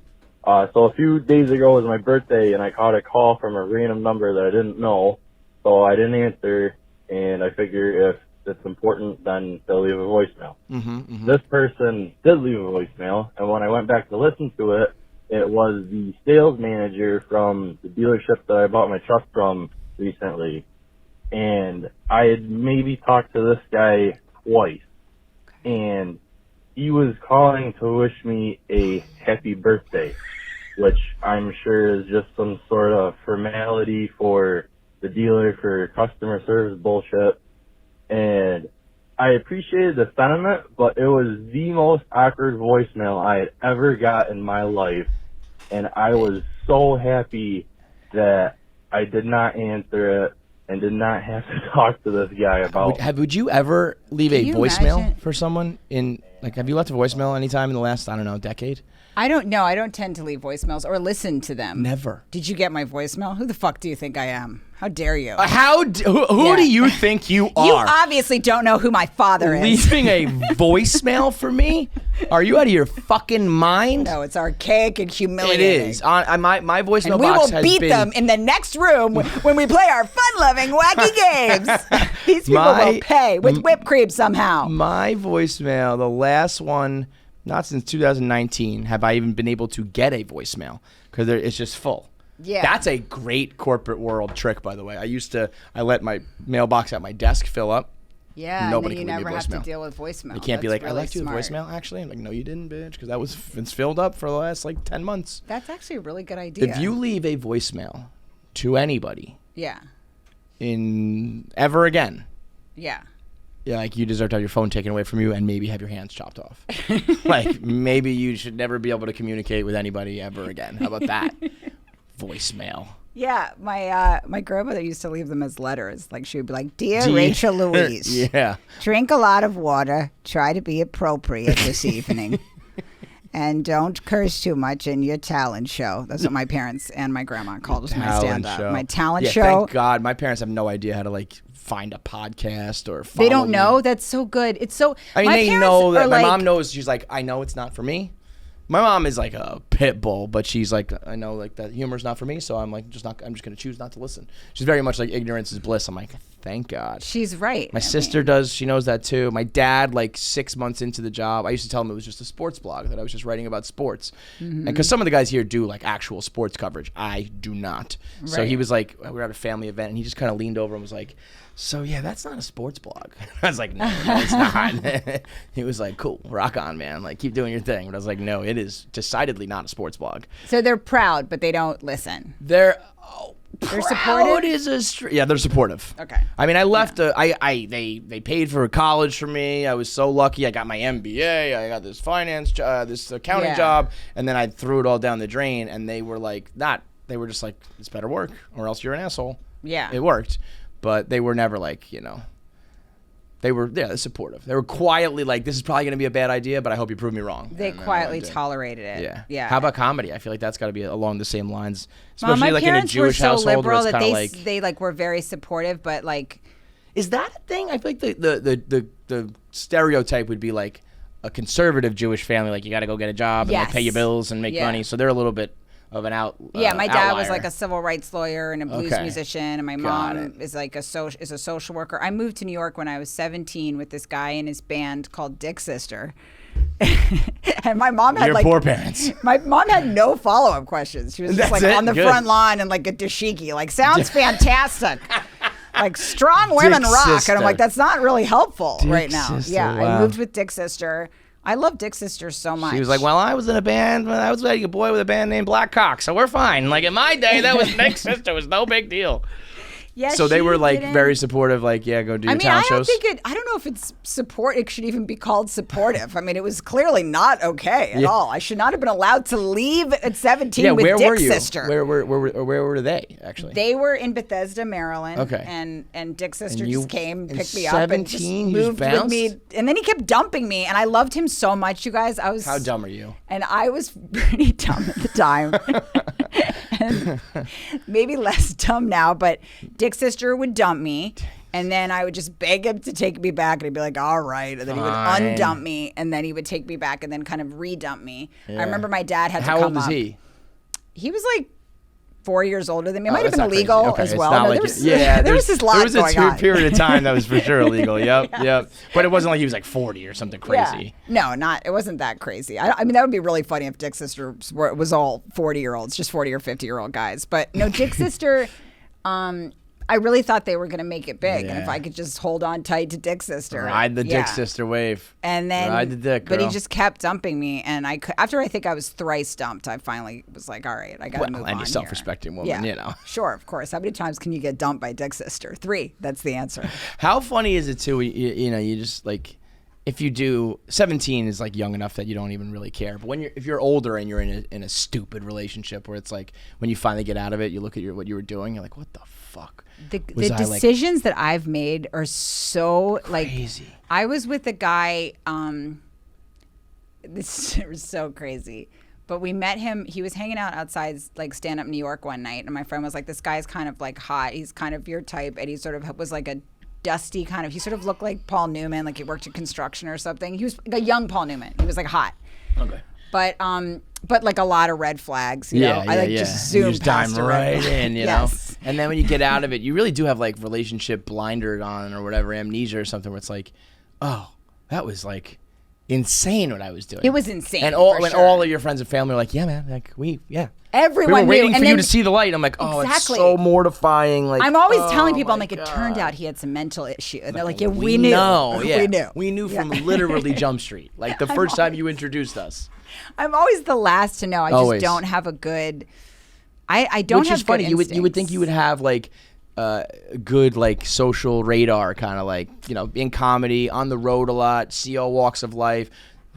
E: So a few days ago was my birthday, and I caught a call from a random number that I didn't know, so I didn't answer, and I figure if it's important, then they'll leave a voicemail. This person did leave a voicemail, and when I went back to listen to it, it was the sales manager from the dealership that I bought my truck from recently, and I had maybe talked to this guy twice. And he was calling to wish me a happy birthday, which I'm sure is just some sort of formality for the dealer for customer service bullshit. And I appreciated the sentiment, but it was the most awkward voicemail I had ever got in my life. And I was so happy that I did not answer it and did not have to talk to this guy about it.
C: Would you ever leave a
A: you
C: voicemail
A: imagine-
C: for someone have you left a voicemail anytime in the last, I don't know, decade?
A: I don't know. I don't tend to leave voicemails or listen to them.
C: Never.
A: Did you get my voicemail? Who the fuck do you think I am? How dare you?
C: Who
A: Yeah.
C: do you think you are?
A: You obviously don't know who my father is.
C: Leaving a voicemail for me? Are you out of your fucking mind?
A: No, it's archaic and
C: It
A: humiliating.
C: is. My voicemail
A: And we
C: box
A: will
C: has
A: beat
C: been
A: them in the next room when we play our fun-loving, wacky games. These people will pay with whipped cream somehow.
C: My voicemail, the last one, not since 2019, have I even been able to get a voicemail because it's just full.
A: Yeah.
C: That's a great corporate world trick, by the way. I let my mailbox at my desk fill up.
A: Yeah,
C: Nobody
A: and
C: can
A: then
C: leave
A: you
C: me a
A: never have to
C: voicemail.
A: deal with voicemail.
C: They can't be
A: That's
C: like, I
A: really
C: left you a
A: smart.
C: voicemail, actually. I'm like, no, you didn't, bitch, because it's filled up for the last, 10 months.
A: That's actually a really good idea.
C: If you leave a voicemail to anybody
A: Yeah.
C: ever again,
A: Yeah.
C: you deserve to have your phone taken away from you and maybe have your hands chopped off. Maybe you should never be able to communicate with anybody ever again. How about that? Voicemail.
A: Yeah, my grandmother used to leave them as letters. Like she would be like, "Dear Rachel Louise,
C: Yeah.
A: drink a lot of water. Try to be appropriate this evening, and don't curse too much in your talent show." That's what my parents and my grandma called us my
C: Talent
A: stand-up.
C: show.
A: My talent
C: Yeah,
A: show.
C: Thank God, my parents have no idea how to find a podcast or.
A: They
C: follow
A: don't
C: me.
A: know. That's so good. It's so.
C: I mean,
A: my
C: they
A: parents
C: know that
A: are
C: my
A: like,
C: mom knows. She's like, I know it's not for me. My mom is like a pit bull, but she's like, I know that humor's not for me, so I'm just gonna choose not to listen. She's very much like ignorance is bliss. I'm like, thank God.
A: She's right.
C: My sister does. She knows that too. My dad, 6 months into the job, I used to tell him it was just a sports blog, that I was just writing about sports. And because some of the guys here do actual sports coverage, I do not. So he was like, we were at a family event, and he just kind of leaned over and was like, so yeah, that's not a sports blog. I was like, no, it's not. He was like, cool, rock on, man. Keep doing your thing. But I was like, no, it is decidedly not a sports blog.
A: So they're proud, but they don't listen.
C: They're
A: supportive?
C: Yeah, they're supportive.
A: Okay.
C: I mean, I left. They paid for college for me. I was so lucky. I got my MBA. I got this this accounting
A: Yeah.
C: job, and then I threw it all down the drain. And they were like, not. They were just like, it's better work, or else you're an asshole.
A: Yeah.
C: It worked, but they were never They were they're supportive. They were quietly like, this is probably going to be a bad idea, but I hope you prove me wrong.
A: They
C: And
A: quietly
C: I did.
A: tolerated it.
C: Yeah.
A: Yeah.
C: How about comedy? I feel like that's got to be along the same lines,
A: Well,
C: especially
A: my
C: in a
A: parents
C: Jewish
A: were so
C: household where
A: liberal
C: it's
A: that
C: kind of
A: they were very supportive, but
C: Is that a thing? I feel like the stereotype would be like a conservative Jewish family, you got to go get a job and
A: Yes.
C: pay your bills and make
A: Yeah.
C: money. So they're a little bit of an
A: yeah, my dad was
C: outlier.
A: like a civil rights lawyer and a blues
C: Okay.
A: musician, and my
C: Got
A: mom
C: it.
A: is is a social worker. I moved to New York when I was 17 with this guy in his band called Dick Sister. And my mom had
C: Your poor parents.
A: My mom had no follow-up questions. She was just
C: That's
A: like
C: it?
A: on the
C: Good.
A: front lawn and like a dashiki. Sounds fantastic. Strong women
C: Dick
A: rock.
C: Sister.
A: And I'm like, that's not really helpful
C: Dick
A: right now.
C: Sister,
A: Yeah,
C: wow.
A: I moved with Dick Sister. I love Dick Sister so much.
C: She was like, well, I was in a band. I was dating a boy with a band named Black Cock, so we're fine. In my day, that was Nick's sister. It was no big deal.
A: yeah,
C: So they
A: she
C: were
A: didn't-
C: very supportive. Yeah, go do your
A: I mean,
C: talent
A: I don't
C: shows.
A: think I don't know if it's support. It should even be called supportive. I mean, it was clearly not okay at all. I should not have been allowed to leave at 17
C: yeah,
A: with
C: where
A: Dick
C: were you?
A: Sister.
C: Where were they actually?
A: They were in Bethesda, Maryland.
C: Okay.
A: And Dick Sister
C: And you-
A: just came,
C: in
A: picked me up, and just
C: 17, you just
A: moved with
C: bounced?
A: me. And then he kept dumping me, and I loved him so much, you guys. I was
C: How dumb are you?
A: And I was pretty dumb at the time. And maybe less dumb now, but Dick Sister would dump me. And then I would just beg him to take me back, and he'd be like, all right. And then he would
C: Fine.
A: undump me, and then he would take me back and then kind of re-dump me.
C: Yeah.
A: I remember my dad had to
C: How
A: come
C: old is
A: up.
C: he?
A: He was 4 years older than me. It
C: Oh,
A: might have
C: that's
A: been
C: not crazy.
A: illegal
C: Okay,
A: as
C: it's
A: well.
C: not
A: No,
C: like
A: there was,
C: yeah,
A: there was this lot
C: there was
A: going
C: a
A: on.
C: period of time that was for sure illegal. Yep. But it wasn't like he was 40 or something crazy.
A: Yeah. No, it wasn't that crazy. I mean, that would be really funny if Dick Sister was all 40-year-olds, just 40 or 50-year-old guys. But no, Dick Sister, I really thought they were going to make it big, and if
C: Yeah.
A: I could just hold on tight to Dick Sister,
C: Ride the
A: yeah.
C: Dick Sister wave.
A: And then,
C: Ride the dick,
A: but he
C: girl.
A: just kept dumping me, and after I think I was thrice dumped, I finally was like, all right, I got to move on.
C: And you're
A: here.
C: self-respecting woman,
A: Yeah,
C: you know.
A: Sure, of course. How many times can you get dumped by Dick Sister? 3. That's the answer.
C: How funny is it too? You know, you just like, if you do, 17 is like young enough that you don't even really care. But if you're older and you're in a stupid relationship where it's like when you finally get out of it, you look at what you were doing, you're like, what the fuck?
A: The
C: Was I, like,
A: decisions that I've made are so
C: crazy?
A: like. I was with a guy. This was so crazy. But we met him. He was hanging out outside, like Stand Up New York one night, and my friend was like, "This guy's kind of like hot. He's kind of your type." And he sort of was like a dusty kind of. He sort of looked like Paul Newman, like he worked in construction or something. He was like a young Paul Newman. He was like hot.
C: Okay.
A: But like a lot of red flags. You know? I like just
C: You
A: zoomed
C: just dive
A: past a red
C: right
A: flag.
C: in, you
A: Yes.
C: know. And then when you get out of it, you really do have like relationship blinder on or whatever, amnesia or something, where it's like, oh, that was like insane what I was doing.
A: It was insane.
C: And
A: for
C: when
A: sure.
C: all of your friends and family are like, yeah, man, like
A: Everyone
C: we were waiting
A: knew.
C: for
A: And
C: you
A: then-
C: to see the light. I'm like, oh,
A: Exactly.
C: it's so mortifying. Like,
A: I'm always
C: oh
A: telling people, I'm
C: my
A: like, it
C: God.
A: turned out he had some mental issue. And they're like, yeah, we knew.
C: know, yeah.
A: We knew.
C: We knew from literally Jump Street. Like the first time you introduced us.
A: I'm always the last to know. I just
C: Always.
A: don't have a good. I don't
C: Which
A: have
C: is funny.
A: good
C: You would think you would have like good like social radar, kind of like, you know, in comedy, on the road a lot, see all walks of life.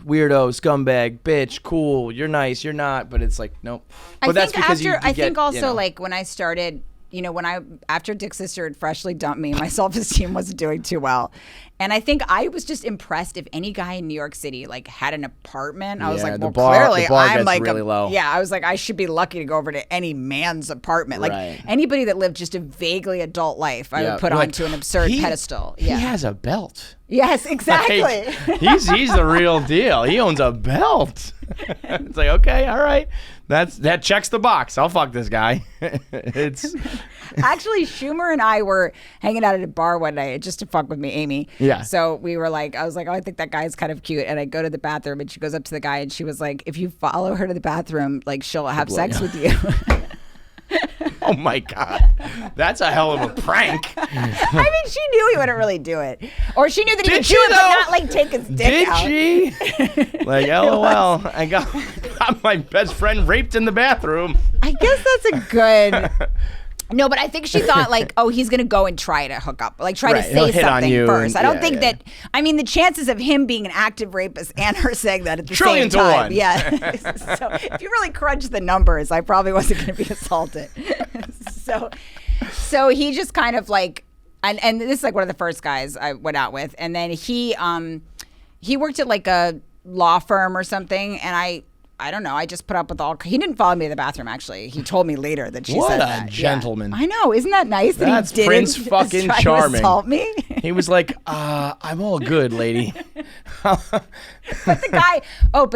C: Weirdo, scumbag, bitch, cool. You're nice. You're not. But it's like, nope. But
A: I
C: that's
A: think
C: because
A: after,
C: you
A: I
C: get,
A: think also
C: you know.
A: like when I started, you know, after Dick Sister had freshly dumped me, my self-esteem wasn't doing too well. And I think I was just impressed if any guy in New York City like had an apartment. I was
C: Yeah,
A: like,
C: the
A: well,
C: bar-
A: clearly
C: the bar
A: I'm
C: gets
A: like
C: really low.
A: Yeah, I was like, I should be lucky to go over to any man's apartment. Like
C: Right.
A: anybody that lived just a vaguely adult life, I
C: Yeah,
A: would put
C: you're like,
A: onto an absurd pedestal. Yeah.
C: He has a belt.
A: Yes, exactly.
C: Like, he's the real deal. He owns a belt. It's like, okay, all right. That checks the box. I'll fuck this guy. It's
A: Actually, Schumer and I were hanging out at a bar one night just to fuck with me, Amy.
C: Yeah.
A: So we were like, I was like, oh, I think that guy's kind of cute. And I go to the bathroom and she goes up to the guy and she was like, if you follow her to the bathroom, like she'll have
C: blow
A: sex
C: you.
A: with you.
C: oh my God. That's a hell of a prank.
A: I mean, she knew he wouldn't really do it. Or she knew that he
C: Did
A: would
C: she,
A: do it, but
C: though?
A: not like take his dick out.
C: Did she? Like, LOL. I got my best friend raped in the bathroom.
A: I guess that's a good. No, but I think she thought like, oh, he's gonna go and try to hook up, like try
C: Right,
A: to
C: he'll
A: say
C: hit on
A: something
C: you
A: first.
C: and-
A: I don't
C: yeah,
A: think
C: yeah.
A: that. I mean, the chances of him being an active rapist and her saying that at the
C: Trillion
A: same
C: to
A: time,
C: one.
A: yeah. So if you really crunch the numbers, I probably wasn't gonna be assaulted. So he just kind of like, and this is like one of the first guys I went out with, and then he worked at like a law firm or something, and I don't know. I just put up with all. He didn't follow me to the bathroom. Actually, he told me later that she
C: What
A: said
C: a
A: that.
C: gentleman.
A: Yeah. I know. Isn't that nice? That
C: That's
A: he didn't
C: Prince
A: just
C: fucking
A: try to
C: charming.
A: assault me.
C: He was like, I'm all good, lady.
A: But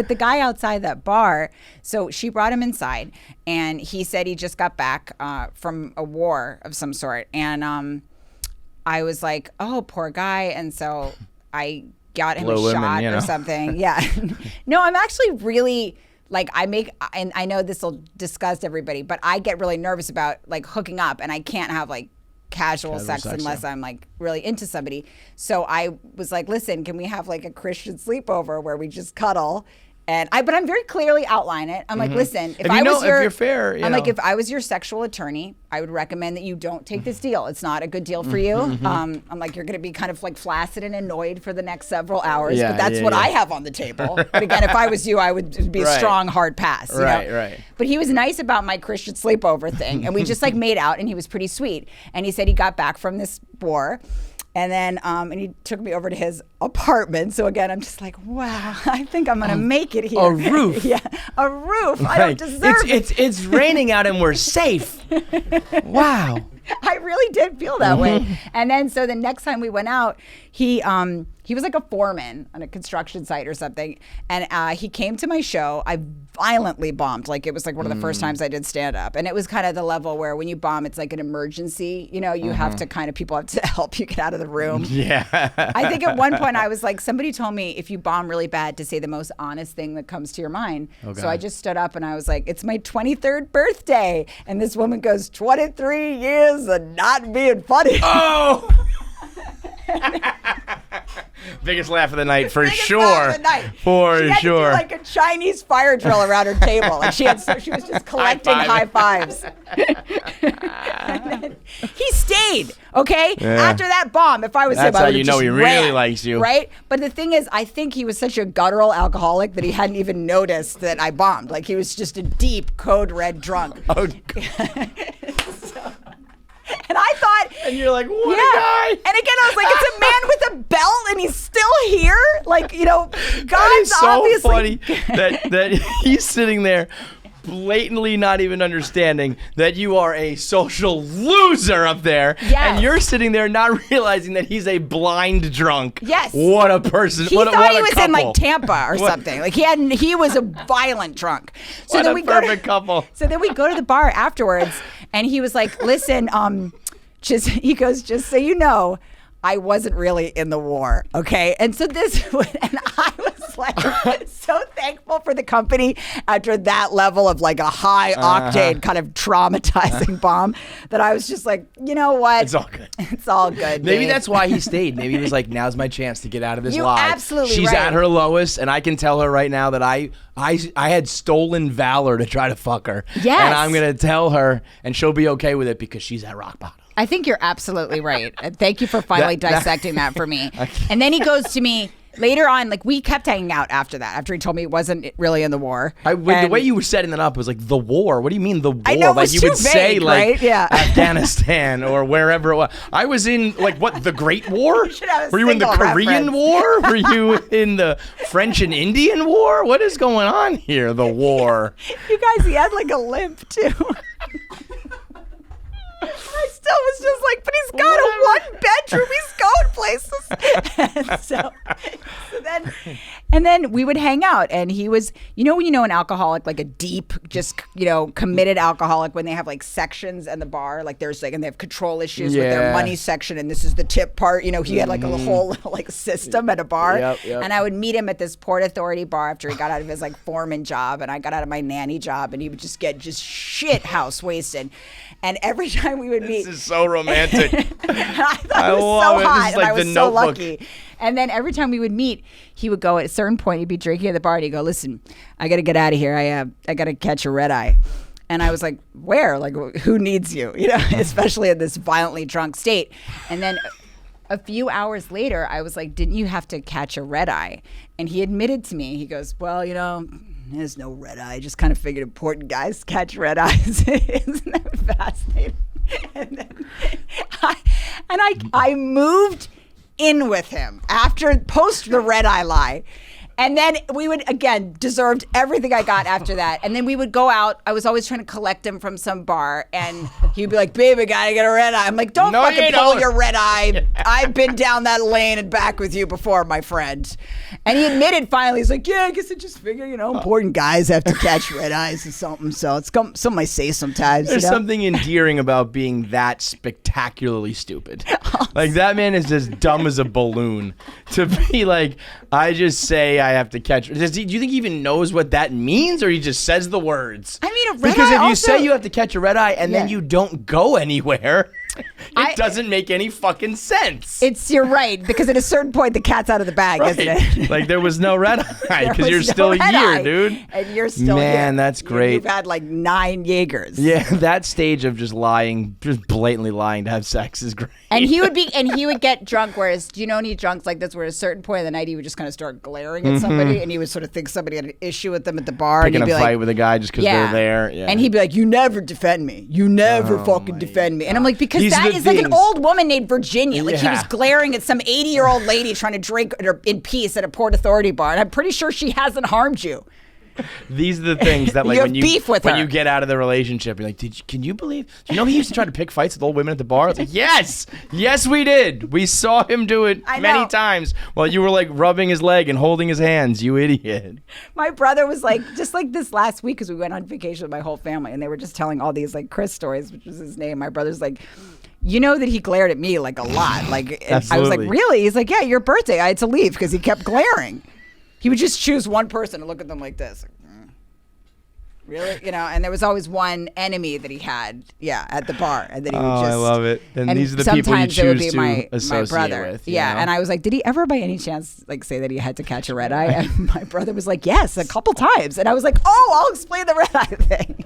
A: the guy outside that bar. So she brought him inside, and he said he just got back from a war of some sort, and I was like, oh, poor guy, and so I got him
C: Blow
A: a
C: him
A: shot
C: in, you
A: or
C: know.
A: something. Yeah. No, I'm actually really. Like and I know this will disgust everybody, but I get really nervous about like hooking up, and I can't have like casual sex unless I'm like really into somebody. So I was like, listen, can we have like a Christian sleepover where we just cuddle? But I'm very clearly outline it. I'm like, listen, if
C: you're fair,
A: I'm like, if I was your sexual attorney, I would recommend that you don't take this deal. It's not a good deal for you. I'm like, you're going to be kind of like flaccid and annoyed for the next several hours,
C: Yeah,
A: but that's
C: yeah,
A: what
C: yeah.
A: I have on the table. But again, if I was you, I would be a
C: Right.
A: strong, hard pass. you know?
C: Right.
A: But he was nice about my Christian sleepover thing, and we just like made out, and he was pretty sweet. And he said he got back from this war. And then, and he took me over to his apartment. So again, I'm just like, wow, I think I'm gonna make it here.
C: A roof.
A: Yeah, a roof. I don't deserve it.
C: It's raining out and we're safe. Wow.
A: I really did feel that way. And then, so the next time we went out, he He was like a foreman on a construction site or something. And he came to my show. I violently bombed. Like, it was like one of the first times I did stand up. And it was kind of the level where when you bomb, it's like an emergency. You know, you have to kind of, people have to help you get out of the room.
C: Yeah.
A: I think at one point I was like, somebody told me if you bomb really bad to say the most honest thing that comes to your mind. So I just stood up and I was like, it's my 23rd birthday. And this woman goes, 23 years of not being funny.
C: Oh! Biggest laugh of the night for
A: Biggest
C: sure.
A: laugh of the night.
C: For
A: she had
C: sure.
A: to do like a Chinese fire drill around her table. Like she was just collecting high fives. And then he stayed. Okay, after that bomb, if I was
C: That's
A: him, I
C: how
A: would
C: you know he really likes you,
A: right? But the thing is, I think he was such a guttural alcoholic that he hadn't even noticed that I bombed. Like he was just a deep code red drunk.
C: Oh,
A: And I thought,
C: and you're like, what a guy.
A: And again, I was like, it's a man with a belt, and he's still here. Like, you know, God's
C: that is so
A: obviously
C: funny that he's sitting there blatantly not even understanding that you are a social loser up there.
A: Yes.
C: And you're sitting there not realizing that he's a blind drunk.
A: Yes.
C: What a person.
A: He
C: what
A: thought
C: a
A: he was
C: couple.
A: in like Tampa or something. Like he was a violent drunk. So
C: What
A: then
C: a
A: we
C: perfect couple.
A: So then we go to the bar afterwards, and he was like, "Listen, he goes, just so you know, I wasn't really in the war, okay?" And so and I was like so thankful for the company after that level of like a high octane kind of traumatizing bomb that I was just like, you know what?
C: It's all good.
A: It's all good.
C: Maybe
A: babe.
C: that's why he stayed. Maybe he was like, now's my chance to get out of this
A: You're
C: lie.
A: absolutely
C: She's
A: right.
C: at her lowest, and I can tell her right now that I had stolen valor to try to fuck her.
A: Yes.
C: And I'm going to tell her, and she'll be okay with it because she's at rock bottom.
A: I think you're absolutely right. And thank you for finally dissecting that for me. And then he goes to me later on, like we kept hanging out after that, after he told me he wasn't really in the war.
C: The way you were setting that up was like, the war? What do you mean the war?
A: I know, it
C: like
A: was
C: you
A: too
C: would say
A: vague,
C: like
A: right? Yeah.
C: Afghanistan or wherever it was. I was in like what, the Great War?
A: should have a
C: Were you in the
A: single
C: Korean
A: reference.
C: War? Were you in the French and Indian War? What is going on here? The war.
A: You guys, he had like a limp too. I still was just like, but he's got a 1 bedroom. He's going places. And then we would hang out, and he was, you know, when you know an alcoholic, like a deep, just, you know, committed alcoholic, when they have like sections in the bar, like there's like, and they have control issues with their money section, and this is the tip part. You know, he had like a whole like system at a bar.
C: Yep.
A: And I would meet him at this Port Authority bar after he got out of his like foreman job, and I got out of my nanny job, and he would just get just shit house wasted. And every time we would meet,
C: This is so romantic.
A: I thought
C: I
A: it was
C: love
A: so
C: it. This
A: hot,
C: is
A: and
C: like
A: I was
C: the
A: so
C: Notebook.
A: lucky. And then every time we would meet, he would go at a certain point. He'd be drinking at the bar, and he'd go, "Listen, I got to get out of here. I got to catch a red eye." And I was like, "Where? Like, who needs you? You know, especially in this violently drunk state." And then a few hours later, I was like, "Didn't you have to catch a red eye?" And he admitted to me. He goes, "Well, you know, there's no red eye. I just kind of figured important guys catch red eyes." Isn't that fascinating? And then I moved in with him after post the red eye lie. And then we would, again, deserved everything I got after that. And then we would go out. I was always trying to collect him from some bar. And he'd be like, "Babe, I gotta get a red eye." I'm like, "Don't
C: No,
A: fucking
C: you
A: pull
C: don't.
A: your red eye. I've been down that lane and back with you before, my friend." And he admitted finally, he's like, "Yeah, I guess I just figure, you know, important guys have to catch red eyes or something. So it's something I say sometimes."
C: There's
A: you know?
C: something endearing about being that spectacularly stupid. Like, that man is as dumb as a balloon. To be like, I just say I have to catch. Do you think he even knows what that means, or he just says the words?
A: I mean, a red
C: because
A: eye
C: if you
A: also-
C: say you have to catch a red eye and then
A: Yeah.
C: you don't go anywhere,
A: I-
C: it doesn't make any fucking sense.
A: You're right, because at a certain point the cat's out of the bag,
C: Right.
A: isn't it?
C: Like, there was no red eye
A: There
C: because you're
A: was no
C: still
A: red
C: here,
A: eye,
C: dude.
A: And you're still here.
C: Man, that's great.
A: You've had like 9 Jaegers.
C: Yeah, that stage of just lying, just blatantly lying to have sex is great.
A: And he would get drunk, whereas, do you know any drunks like this where at a certain point of the night he would just kind of start glaring at somebody, and he would sort of think somebody had an issue with them at the bar.
C: Picking
A: and
C: a
A: he'd be
C: fight
A: like,
C: with a guy just because they're there. Yeah.
A: And he'd be like, "You never defend me. You never fucking defend me." And I'm like, because
C: These are
A: that
C: the
A: is like an
C: things.
A: old woman named Virginia. Like, he was
C: Yeah.
A: glaring at some 80-year-old lady trying to drink in peace at a Port Authority bar. And I'm pretty sure she hasn't harmed you.
C: These are the things that like
A: You
C: when
A: have beef with
C: when
A: her.
C: you get out of the relationship, you're like, can you believe? Do you know he used to try to pick fights with old women at the bar? I was like, yes, we did. We saw him do it
A: I
C: many
A: know.
C: times while you were like rubbing his leg and holding his hands. You idiot.
A: My brother was like, just like this last week, because we went on vacation with my whole family, and they were just telling all these like Chris stories, which was his name. My brother's like, you know that he glared at me like a lot. Like, and I was like,
C: Absolutely.
A: really? He's like, yeah, your birthday. I had to leave because he kept glaring. He would just choose one person and look at them like this. Like, really? You know, and there was always one enemy that he had, at the bar. And then he would just.
C: I love it. And these are the people you
A: sometimes it would
C: choose
A: be
C: to
A: my
C: associate
A: brother.
C: with. you
A: Yeah.
C: know?
A: And I was like, did he ever by any chance like say that he had to catch a red eye? And my brother was like, yes, a couple times. And I was like, oh, I'll explain the red eye thing.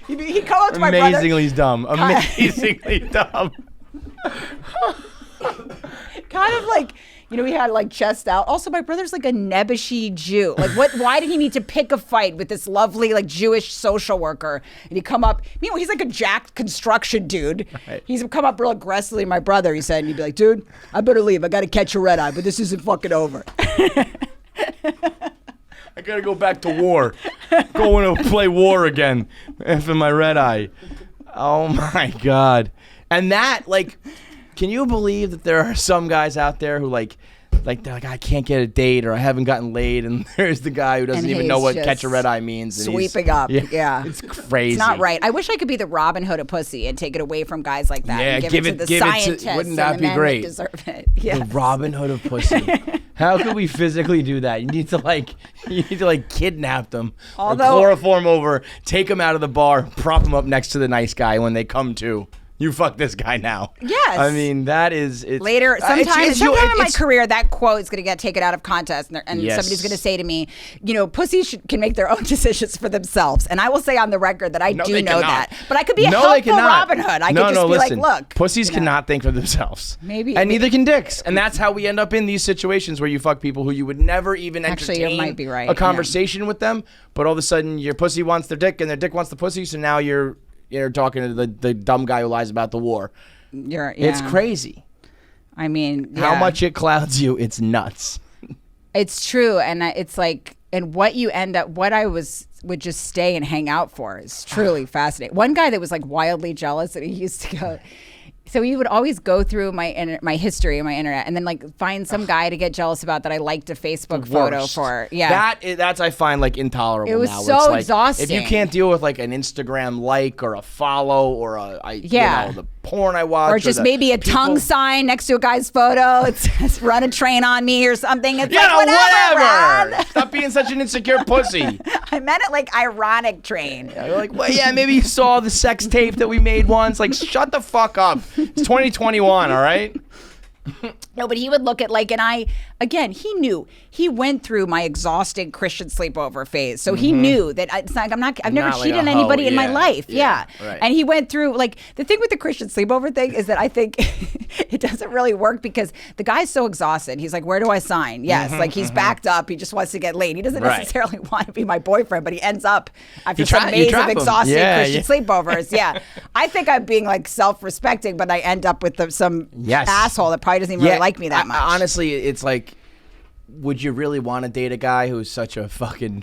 A: He'd come up to my brother.
C: Amazingly dumb. Amazingly dumb.
A: Kind of like, you know, he had like chest out. Also, my brother's like a nebbishy Jew. Like, why did he need to pick a fight with this lovely, like, Jewish social worker? And he'd come up, meanwhile, he's like a jacked construction dude.
C: Right.
A: He's come up real aggressively, my brother, he said, and he'd be like, dude, I better leave. I got to catch a red eye, but this isn't fucking over.
C: I gotta go back to war. Going to play war again after my red eye. Oh my God. And that, like, can you believe that there are some guys out there who like they're like, I can't get a date or I haven't gotten laid, and there's the guy who doesn't
A: And
C: even
A: he's
C: know what
A: just
C: catch a red eye means. And he's-
A: sweeping up, yeah.
C: It's crazy.
A: It's not right. I wish I could be the Robin Hood of pussy and take it away from guys like that.
C: Yeah,
A: and
C: give
A: it
C: it-
A: to the
C: give it to-
A: scientists
C: wouldn't
A: and
C: that
A: the
C: be
A: men
C: great?
A: That deserve it. Yeah.
C: The Robin Hood of pussy. How could we physically do that? You need to kidnap them,
A: Although-
C: or chloroform over, take them out of the bar, prop them up next to the nice guy when they come to. You fuck this guy now.
A: Yes.
C: I mean, that is it's,
A: Later, sometime
C: it's-
A: in my
C: it's-
A: career, that quote is going to get taken out of context, and
C: Yes.
A: somebody's going to say to me, you know, pussies can make their own decisions for themselves. And I will say on the record that I
C: No,
A: do
C: they
A: know
C: cannot.
A: that. But I could be a
C: No, they
A: helpful
C: cannot.
A: Robin Hood. I
C: no,
A: could just
C: no,
A: be
C: listen.
A: like, look.
C: Pussies
A: you know.
C: cannot think for themselves.
A: Maybe-
C: And
A: maybe-
C: neither can dicks. And that's how we end up in these situations where you fuck people who you would never even
A: Actually, you
C: entertain
A: might be right,
C: a conversation with them. But all of a sudden, your pussy wants their dick and their dick wants the pussy. So now you're talking to the dumb guy who lies about the war. It's crazy.
A: I mean,
C: How
A: yeah.
C: much it clouds you, it's nuts.
A: It's true, and it's like, and what you end up, what I would just stay and hang out for is truly fascinating. One guy that was like wildly jealous that he used to go. So he would always go through my history and my internet, and then like find some guy to get jealous about that I liked a Facebook photo
C: Worst.
A: for. Yeah,
C: That's I find like intolerable.
A: It was
C: now, where
A: so
C: it's like,
A: exhausting.
C: If you can't deal with like an Instagram like or a follow or
A: Yeah.
C: the porn I watch,
A: or just maybe a tongue sign next to a guy's photo. It says "Run a train on me" or something. It's like whatever. Ron.
C: Stop being such an insecure pussy.
A: I meant it like ironic train.
C: You're like, well, yeah, maybe you saw the sex tape that we made once. Like, shut the fuck up. It's 2021, all right?
A: No, but he would look at like, and he knew, he went through my exhausting Christian sleepover phase. So he knew that it's not, I've never
C: Not like
A: cheated
C: a
A: on
C: hoe,
A: anybody in my
C: yeah,
A: life.
C: yeah,
A: Yeah.
C: right.
A: And he went through like, the thing with the Christian sleepover thing is that I think it doesn't really work because the guy's so exhausted. He's like, where do I sign? Yes. Like he's backed up. He just wants to get laid. He doesn't
C: Right.
A: necessarily want to be my boyfriend, but he ends up after
C: You
A: some
C: trap
A: maze of
C: him.
A: exhausting
C: Yeah,
A: Christian sleepovers. Yeah. I think I'm being like self-respecting, but I end up with some
C: Yes.
A: asshole that probably doesn't even really like me that much.
C: Honestly, it's like, would you really want to date a guy who's such a fucking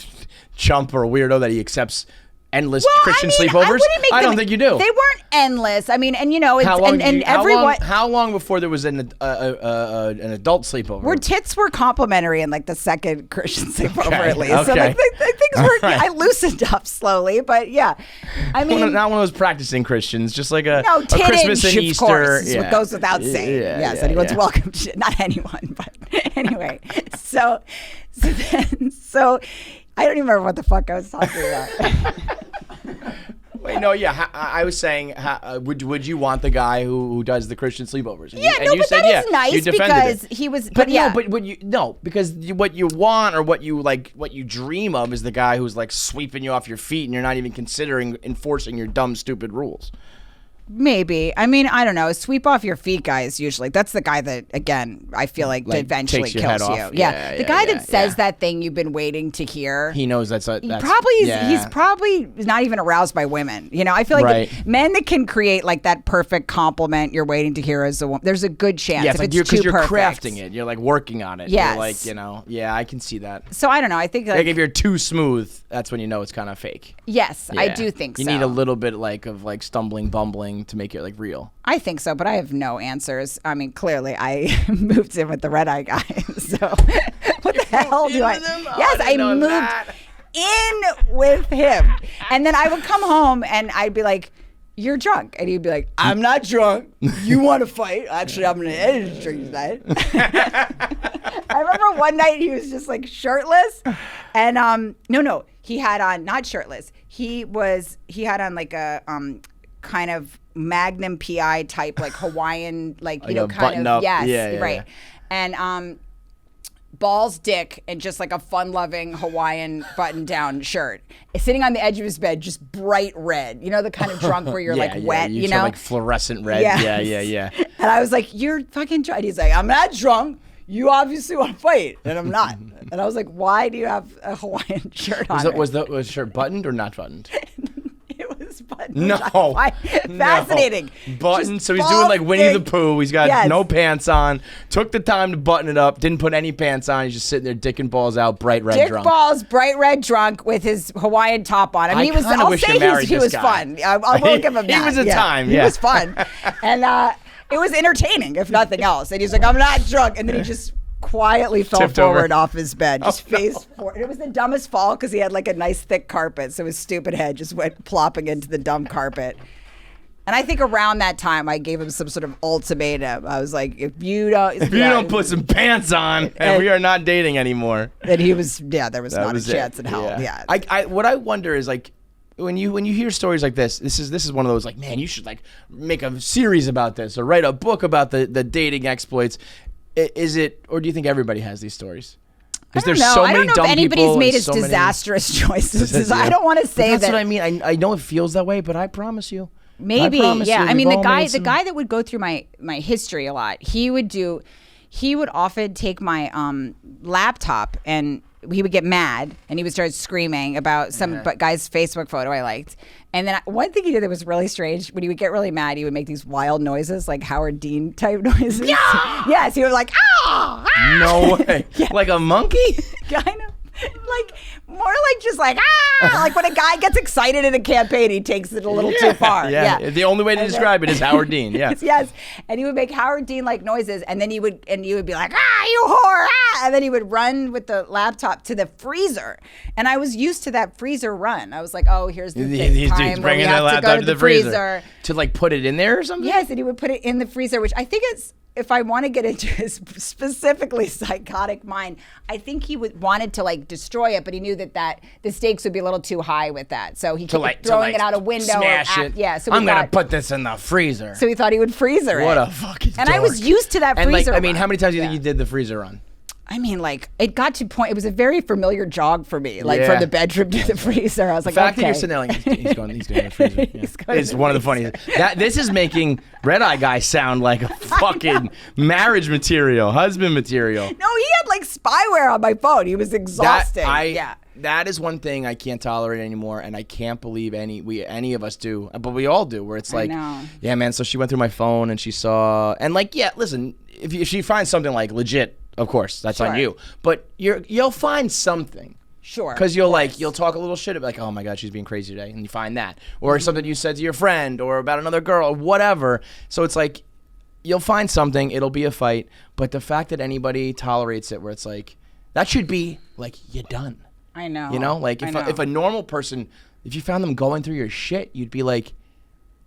C: chump or a weirdo that he accepts endless Christian sleepovers? I don't think you do.
A: They weren't endless. I mean, and you know, it's,
C: How long?
A: everyone.
C: How long before there was an adult sleepover?
A: Where tits were complimentary in like the second Christian sleepover,
C: Okay,
A: at least. So
C: okay.
A: like things were.
C: All right.
A: I loosened up slowly, but yeah. I mean,
C: not one of those practicing Christians, just like a
A: tittage,
C: Christmas and
A: of
C: Easter.
A: course, is
C: yeah.
A: what goes without saying.
C: Yeah,
A: Yes,
C: yeah,
A: anyone's
C: yeah.
A: welcome to. Not anyone, but anyway. So I don't even remember what the fuck I was talking about.
C: Wait, no, yeah. I was saying, would you want the guy who does the Christian sleepovers? And
A: Yeah,
C: you, and
A: no,
C: you
A: but
C: said,
A: that
C: yeah,
A: is nice
C: you defended
A: because
C: it.
A: he was.
C: But
A: yeah,
C: no, but because what you want or what you dream of is the guy who's like sweeping you off your feet and you're not even considering enforcing your dumb, stupid rules.
A: Maybe. I mean, I don't know. Sweep off your feet guys usually. That's the guy that, again, I feel like eventually
C: takes your head
A: kills you.
C: off.
A: Yeah. The guy that says that thing you've been waiting to hear.
C: He knows that's
A: he's probably not even aroused by women. You know, I feel like men that can create like that perfect compliment you're waiting to hear as a woman, there's a good chance.
C: Yeah,
A: if
C: like
A: it's
C: because
A: too
C: you're
A: perfect.
C: crafting it. You're like working on it.
A: Yes.
C: You're like, you know, I can see that.
A: So I don't know. I think
C: Like if you're too smooth, that's when you know it's kind of fake.
A: Yes, I
C: Yeah.
A: do think
C: you
A: so.
C: need a little bit like of like stumbling, bumbling to make it like real.
A: I think so, but I have no answers. I mean, clearly I moved in with the red eye guy. So what the hell do I? Yes, I moved in with him. And then I would come home and I'd be like, "You're drunk." And he'd be like, "I'm not drunk. You want to fight? Actually, I'm going to end the drink tonight." I remember one night he was just like shirtless. And no, he had on not shirtless. He had on like a kind of Magnum PI type like Hawaiian like you know kind of yes,
C: yeah,
A: right. And balls dick and just like a fun-loving Hawaiian button-down shirt, sitting on the edge of his bed, just bright red. You know the kind of drunk where you're like wet. You know,
C: like fluorescent red.
A: Yes.
C: Yeah.
A: And I was like, "You're fucking drunk." He's like, "I'm not drunk. You obviously want to fight," and I'm not. And I was like, "Why do you have a Hawaiian shirt on?"
C: Was the shirt buttoned or not buttoned?
A: It was buttoned.
C: No.
A: Fascinating.
C: No. Button.
A: Just
C: So he's doing like Winnie the
A: big-
C: Pooh. He's got
A: Yes.
C: no pants on. Took the time to button it up. Didn't put any pants on. He's just sitting there, dick and balls out, bright red
A: Dick
C: drunk.
A: balls, bright red drunk with his Hawaiian top on. I mean,
C: I
A: he was.
C: kinda
A: I'll
C: wish
A: say
C: you married
A: he
C: this
A: was
C: guy.
A: fun. I won't give him
C: He
A: that.
C: was a time,
A: He
C: yeah.
A: was fun, and it was entertaining, if nothing else. And he's like, "I'm not drunk," and then he just quietly fell
C: Tipped over.
A: forward off his bed, just face forward. It was the dumbest fall because he had like a nice thick carpet, so his stupid head just went plopping into the dumb carpet. And I think around that time, I gave him some sort of ultimatum. I was like, "If you don't
C: put some pants on, and we are not dating anymore."
A: And he was, there was not a
C: was it.
A: chance in hell. Yeah.
C: What I wonder is like when you hear stories like this is one of those like, man, you should like make a series about this or write a book about the dating exploits. Is it, or do you think everybody has these stories?
A: I don't know. I don't know if anybody's made as disastrous choices. I don't want to say
C: that's
A: that.
C: what I mean. I know it feels that way, but I promise you.
A: Maybe,
C: I promise
A: yeah.
C: you,
A: I mean,
C: we've
A: the
C: all
A: guy
C: made some-
A: that would go through my history a lot. He would often take my laptop and he would get mad and he would start screaming about some guy's Facebook photo I liked. And then one thing he did that was really strange, when he would get really mad, he would make these wild noises, like Howard Dean type noises. Yeah! Yes, he was like, "Ah! Ah!"
C: No way.
A: Yeah.
C: Like a monkey?
A: Kind of. Like, more like just like, "Ah!" Like when a guy gets excited in a campaign, he takes it a little too far.
C: Yeah. The only way to describe it is Howard Dean. Yeah.
A: Yes. And he would make Howard Dean like noises, and then you would be like, "Ah, you whore!" Ah! And then he would run with the laptop to the freezer. And I was used to that freezer run. I was like, "Oh, here's the
C: He's
A: time where we
C: bringing the
A: have to
C: laptop
A: go to the freezer."
C: to like put it in there or something.
A: Yes, and he would put it in the freezer, which I think is, if I want to get into his specifically psychotic mind, I think he wanted to like destroy it, but he knew that the stakes would be a little too high with that. So he kept throwing it out a window.
C: Smash it.
A: Yeah, so
C: I'm gonna put this in the freezer.
A: So he thought he would freezer it.
C: What a fucking
A: And I was
C: dork.
A: used to that
C: And
A: freezer
C: like, I mean,
A: run.
C: how many times do you think
A: Yeah.
C: you did the freezer run?
A: I mean, like, it got to point. It was a very familiar jog for me, like
C: Yeah.
A: from the bedroom to the freezer. I was
C: The
A: like,
C: fact
A: okay.
C: that you're sitting there like he's going to the freezer. Yeah.
A: He's going
C: It's
A: to the
C: one of the
A: freezer.
C: funniest. This is making Red Eye Guy sound like a fucking marriage material, husband material.
A: No, he had like spyware on my phone. He was exhausting.
C: That is one thing I can't tolerate anymore, and I can't believe any of us do, but we all do. Where it's like,
A: know.
C: yeah, man. So she went through my phone and she saw, and like, yeah, listen, if she finds something like legit, of course, that's on
A: Sure.
C: you. But you'll find something.
A: Sure.
C: Because you'll talk a little shit about like, oh my God, she's being crazy today, and you find that, or something you said to your friend, or about another girl, or whatever. So it's like, you'll find something. It'll be a fight. But the fact that anybody tolerates it, where it's like, that should be like, you're done.
A: I know.
C: You know, like if a normal person, if you found them going through your shit, you'd be like,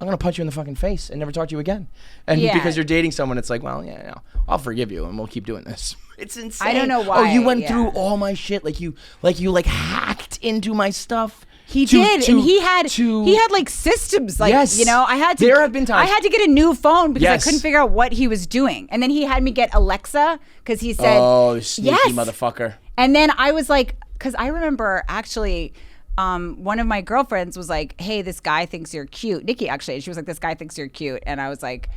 C: I'm gonna punch you in the fucking face and never talk to you again. And
A: Yeah.
C: because you're dating someone, it's like, well, yeah, no, I'll forgive you and we'll keep doing this. It's insane.
A: I don't know
C: Oh, you
A: why,
C: went
A: yeah.
C: through all my shit, like you hacked into my stuff.
A: He did, and he had like systems, like
C: Yes.
A: you know. I had to.
C: There have been times-
A: I had to get a new phone because
C: Yes.
A: I couldn't figure out what he was doing, and then he had me get Alexa because he said,
C: Oh, sneaky
A: yes.
C: motherfucker.
A: And then I was like, because I remember actually, one of my girlfriends was like, hey, this guy thinks you're cute. Nikki, actually. She was like, this guy thinks you're cute. And I was like,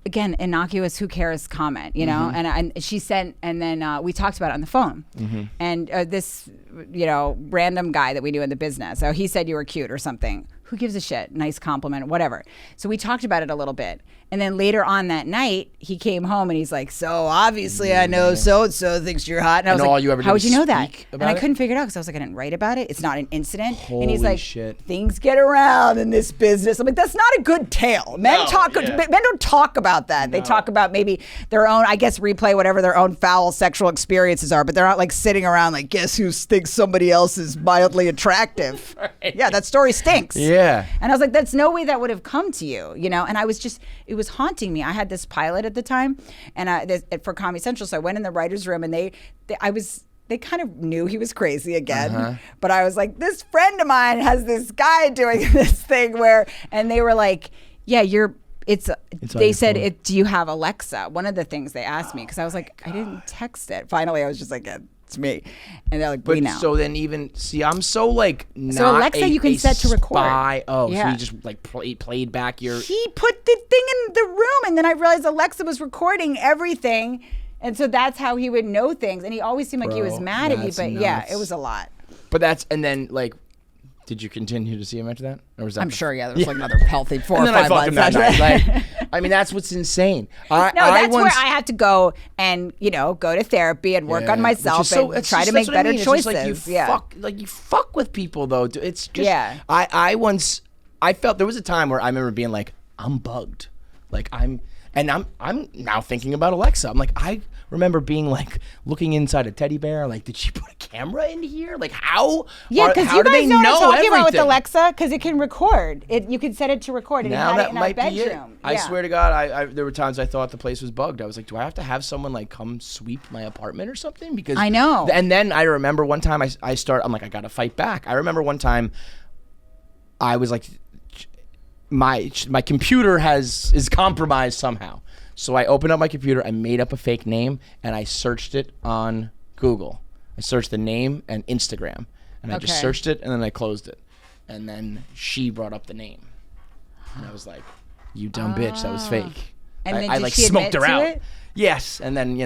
A: again, innocuous, who cares comment, you know? And she sent, and then we talked about it on the phone. And this, random guy that we knew in the business, so he said you were cute or something. Who gives a shit? Nice compliment, whatever. So we talked about it a little bit. And then later on that night, he came home and he's like, so obviously I know so-and-so thinks you're hot. And I was
C: all
A: like,
C: you ever did
A: how would
C: was
A: you know that?
C: speak
A: And
C: about
A: I
C: it?
A: couldn't figure it out because I was like, I didn't write about it. It's not an incident.
C: Holy
A: and he's like,
C: shit.
A: things get around in this business. I'm like, that's not a good tale. Men don't talk about that. They talk about maybe their own, I guess, replay whatever their own foul sexual experiences are, but they're not like sitting around like, guess who thinks somebody else is mildly attractive.
C: Right.
A: Yeah, that story stinks.
C: Yeah.
A: And I was like, that's no way that would have come to you, And I was just, it was haunting me. I had this pilot at the time, and for Comedy Central, so I went in the writer's room, and they kind of knew he was crazy again, but I was like, this friend of mine has this guy doing this thing and they were like, yeah, they said, do you have Alexa? One of the things they asked me, because I was like, I didn't text it. Finally, I was just like, it's me. And they're like, we know.
C: So then I'm so like not
A: So Alexa, you can set to record.
C: Spy. Oh,
A: Yeah.
C: so you just like played back your...
A: He put the thing in the room, and then I realized Alexa was recording everything. And so that's how he would know things. And he always seemed like he was
C: Bro,
A: mad at me,
C: that's
A: but yeah,
C: nuts.
A: it was a lot.
C: But and then like, did you continue to see him after that? Or was that
A: I'm sure, yeah, there was like another healthy 4 or
C: and then
A: 5
C: I fucked him
A: months
C: that
A: after
C: night.
A: that.
C: Like, I mean, that's what's insane.
A: No, that's where I have to go and, go to therapy and work on myself and try to make better choices.
C: Like you fuck with people though. It's just,
A: Yeah.
C: I felt there was a time where I remember being like, I'm bugged. Like I'm now thinking about Alexa. I'm like, I remember being like looking inside a teddy bear. Like, did she put a camera in here? Like how?
A: Yeah, because
C: how
A: you
C: do
A: guys
C: they
A: know what I'm talking
C: everything?
A: about with Alexa, because it can record. You can set it to record, and
C: Now
A: it had
C: that
A: it in our
C: might be it.
A: bedroom.
C: I swear to God, I there were times I thought the place was bugged. I was like, do I have to have someone like come sweep my apartment or something? Because
A: I know.
C: And then I remember one time I'm like, I got to fight back. I remember one time I was like, my computer is compromised somehow. So I opened up my computer, I made up a fake name, and I searched it on Google. I searched the name and Instagram, and I just
A: Okay.
C: searched it, and then I closed it. And then she brought up the name. And I was like, you dumb bitch, that was fake.
A: And then
C: I
A: did
C: like
A: she
C: smoked
A: admit
C: her
A: to
C: out.
A: it?
C: Yes, and then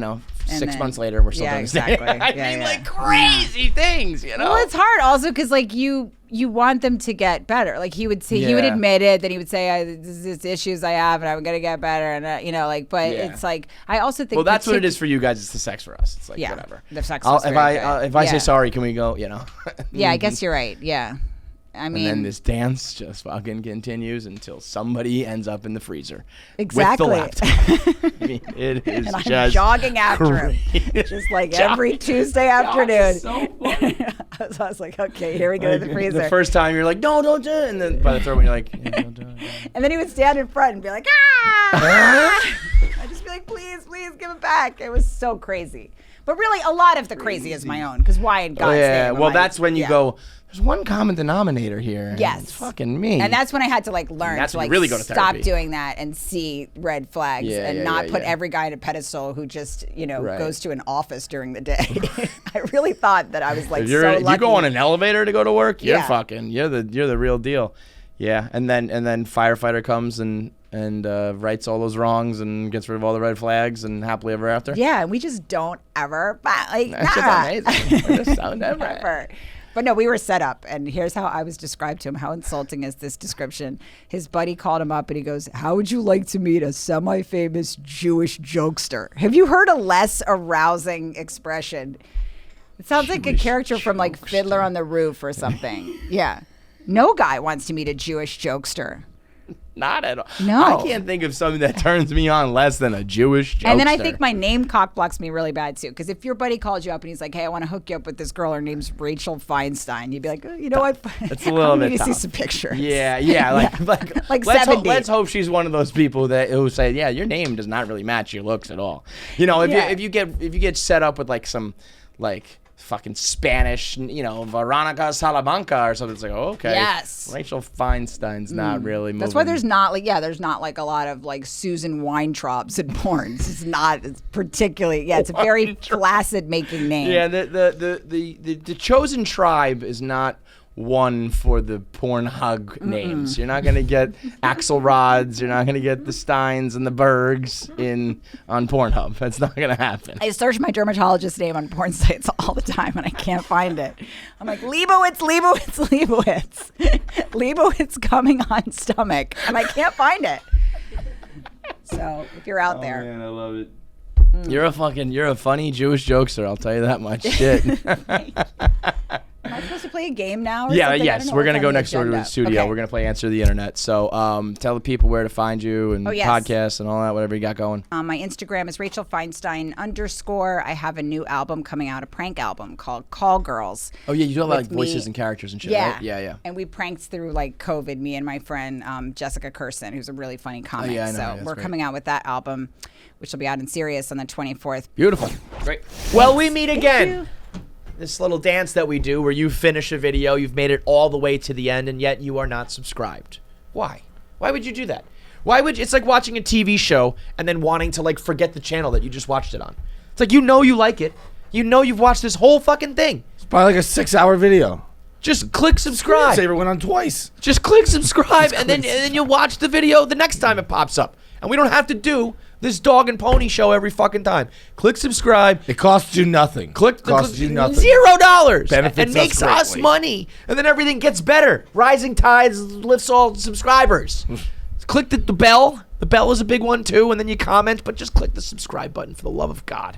C: 6
A: then-
C: months later, we're still
A: Yeah,
C: doing the same.
A: exactly.
C: I
A: Yeah,
C: mean,
A: yeah.
C: like crazy things,
A: Well, it's hard also because like you want them to get better. Like he would say, he would
C: Yeah.
A: admit it, then he would say, "This issues I have, and I'm gonna get better." And but
C: Yeah.
A: it's like I also think
C: Well, that's what it is for you guys. It's the sex for us. It's like
A: Yeah,
C: whatever.
A: the sex
C: I'll-
A: was
C: if
A: very
C: I
A: good.
C: if I say
A: Yeah.
C: sorry, can we go?
A: Yeah, I guess you're right. Yeah, I mean,
C: And then this dance just fucking continues until somebody ends up in the freezer
A: Exactly.
C: with the laptop. I mean, it is
A: and I'm
C: just
A: jogging after him,
C: crazy.
A: just like every Tuesday afternoon.
C: It's so funny.
A: So I was like, okay, here we go to the freezer.
C: The first time you're like, no, don't do it, and then by the third one you're like, yeah, don't do it.
A: And then he would stand in front and be like, ah! I'd just be like, please, give it back. It was so crazy. But really, a lot of the crazy is my own, because why in God's
C: Yeah,
A: name?
C: well,
A: am I-
C: that's when you
A: yeah.
C: go, there's one common denominator here. and
A: Yes.
C: It's fucking me.
A: And that's when I had to like learn
C: that's
A: to
C: when you
A: like
C: really go to
A: stop
C: therapy.
A: doing that and see red flags
C: Yeah,
A: and
C: yeah,
A: not
C: yeah,
A: put
C: yeah.
A: every guy in a pedestal who just
C: Right.
A: goes to an office during the day. I really thought that I was like
C: if
A: so
C: you
A: lucky.
C: go on an elevator to go to work, you're
A: Yeah.
C: fucking, you're the real deal. Yeah, and then firefighter comes and rights all those wrongs and gets rid of all the red flags and happily ever after.
A: Yeah, and we just don't ever like
C: That's just amazing. It just sounds different.
A: Never. But no, we were set up, and here's how I was described to him. How insulting is this description? His buddy called him up, and he goes, "How would you like to meet a semi-famous Jewish jokester?" Have you heard a less arousing expression? It sounds like a
C: Jewish
A: character from like Fiddler on the Roof or something. Yeah. No guy wants to meet a Jewish jokester.
C: Not at all.
A: No.
C: I can't think of something that turns me on less than a Jewish jokester.
A: And then I think my name cock blocks me really bad too. Because if your buddy calls you up and he's like, "Hey, I want to hook you up with this girl. Her name's Rachel Feinstein," you'd be like, "Oh, you know what?
C: That's a little bit
A: I need to see
C: tough.
A: some pictures."
C: Yeah,
A: Like
C: let's
A: 70.
C: let's hope she's one of those people that who say, yeah, your name does not really match your looks at all.
A: Yeah.
C: If you get set up with like some like fucking Spanish, Veronica Salamanca or something, it's like, oh, okay,
A: Yes.
C: Rachel Feinstein's not really moving.
A: That's why there's not like a lot of like Susan Weintraubs in porn. It's not. It's particularly it's a very flaccid making name.
C: Yeah, the chosen tribe is not one for the Pornhub names. You're not gonna get Axelrods. You're not gonna get the Steins and the Bergs on Pornhub. That's not gonna happen.
A: I search my dermatologist's name on porn sites all the time and I can't find it. I'm like, Leibowitz. Leibowitz coming on stomach. And I can't find it. So if you're out there.
F: Man, I love it.
C: You're a funny Jewish jokester. I'll tell you that much. Shit.
A: Am I supposed to play a game now? Or
C: Yeah,
A: something? I
C: yes.
A: don't know
C: We're
A: what's
C: going to
A: on
C: go
A: the
C: next door to the
A: agenda.
C: studio.
A: Okay.
C: We're going to play Answer the Internet. So tell the people where to find you and
A: yes.
C: podcasts and all that, whatever you got going.
A: My Instagram is Rachel Feinstein _. I have a new album coming out, a prank album called Call Girls.
C: Oh, yeah. You do a lot of
A: with
C: voices
A: me.
C: and characters and shit,
A: Yeah.
C: right? Yeah.
A: And we pranked through like COVID, me and my friend Jessica Curson, who's a really funny comic.
C: yeah, I know.
A: So
C: That's
A: we're
C: great.
A: coming out with that album, which will be out in Sirius on the 24th.
C: Beautiful. Great. Well, we meet again. This little dance that we do where you finish a video, you've made it all the way to the end, and yet you are not subscribed. Why? Why would you do that? It's like watching a TV show and then wanting to like forget the channel that you just watched it on. It's like, you like it. You know you've watched this whole fucking thing.
F: It's probably like a 6-hour video.
C: Just click subscribe.
F: Saver went on twice.
C: Just click subscribe and then you watch the video the next time it pops up. And we don't have to do this dog and pony show every fucking time. Click subscribe.
F: It costs you nothing.
C: Costs
F: you nothing.
C: $0
F: Benefits
C: and
F: us
C: makes us
F: greatly.
C: money, and then everything gets better. Rising tides lifts all subscribers. Click the bell. The bell is a big one too, and then you comment. But just click the subscribe button for the love of God.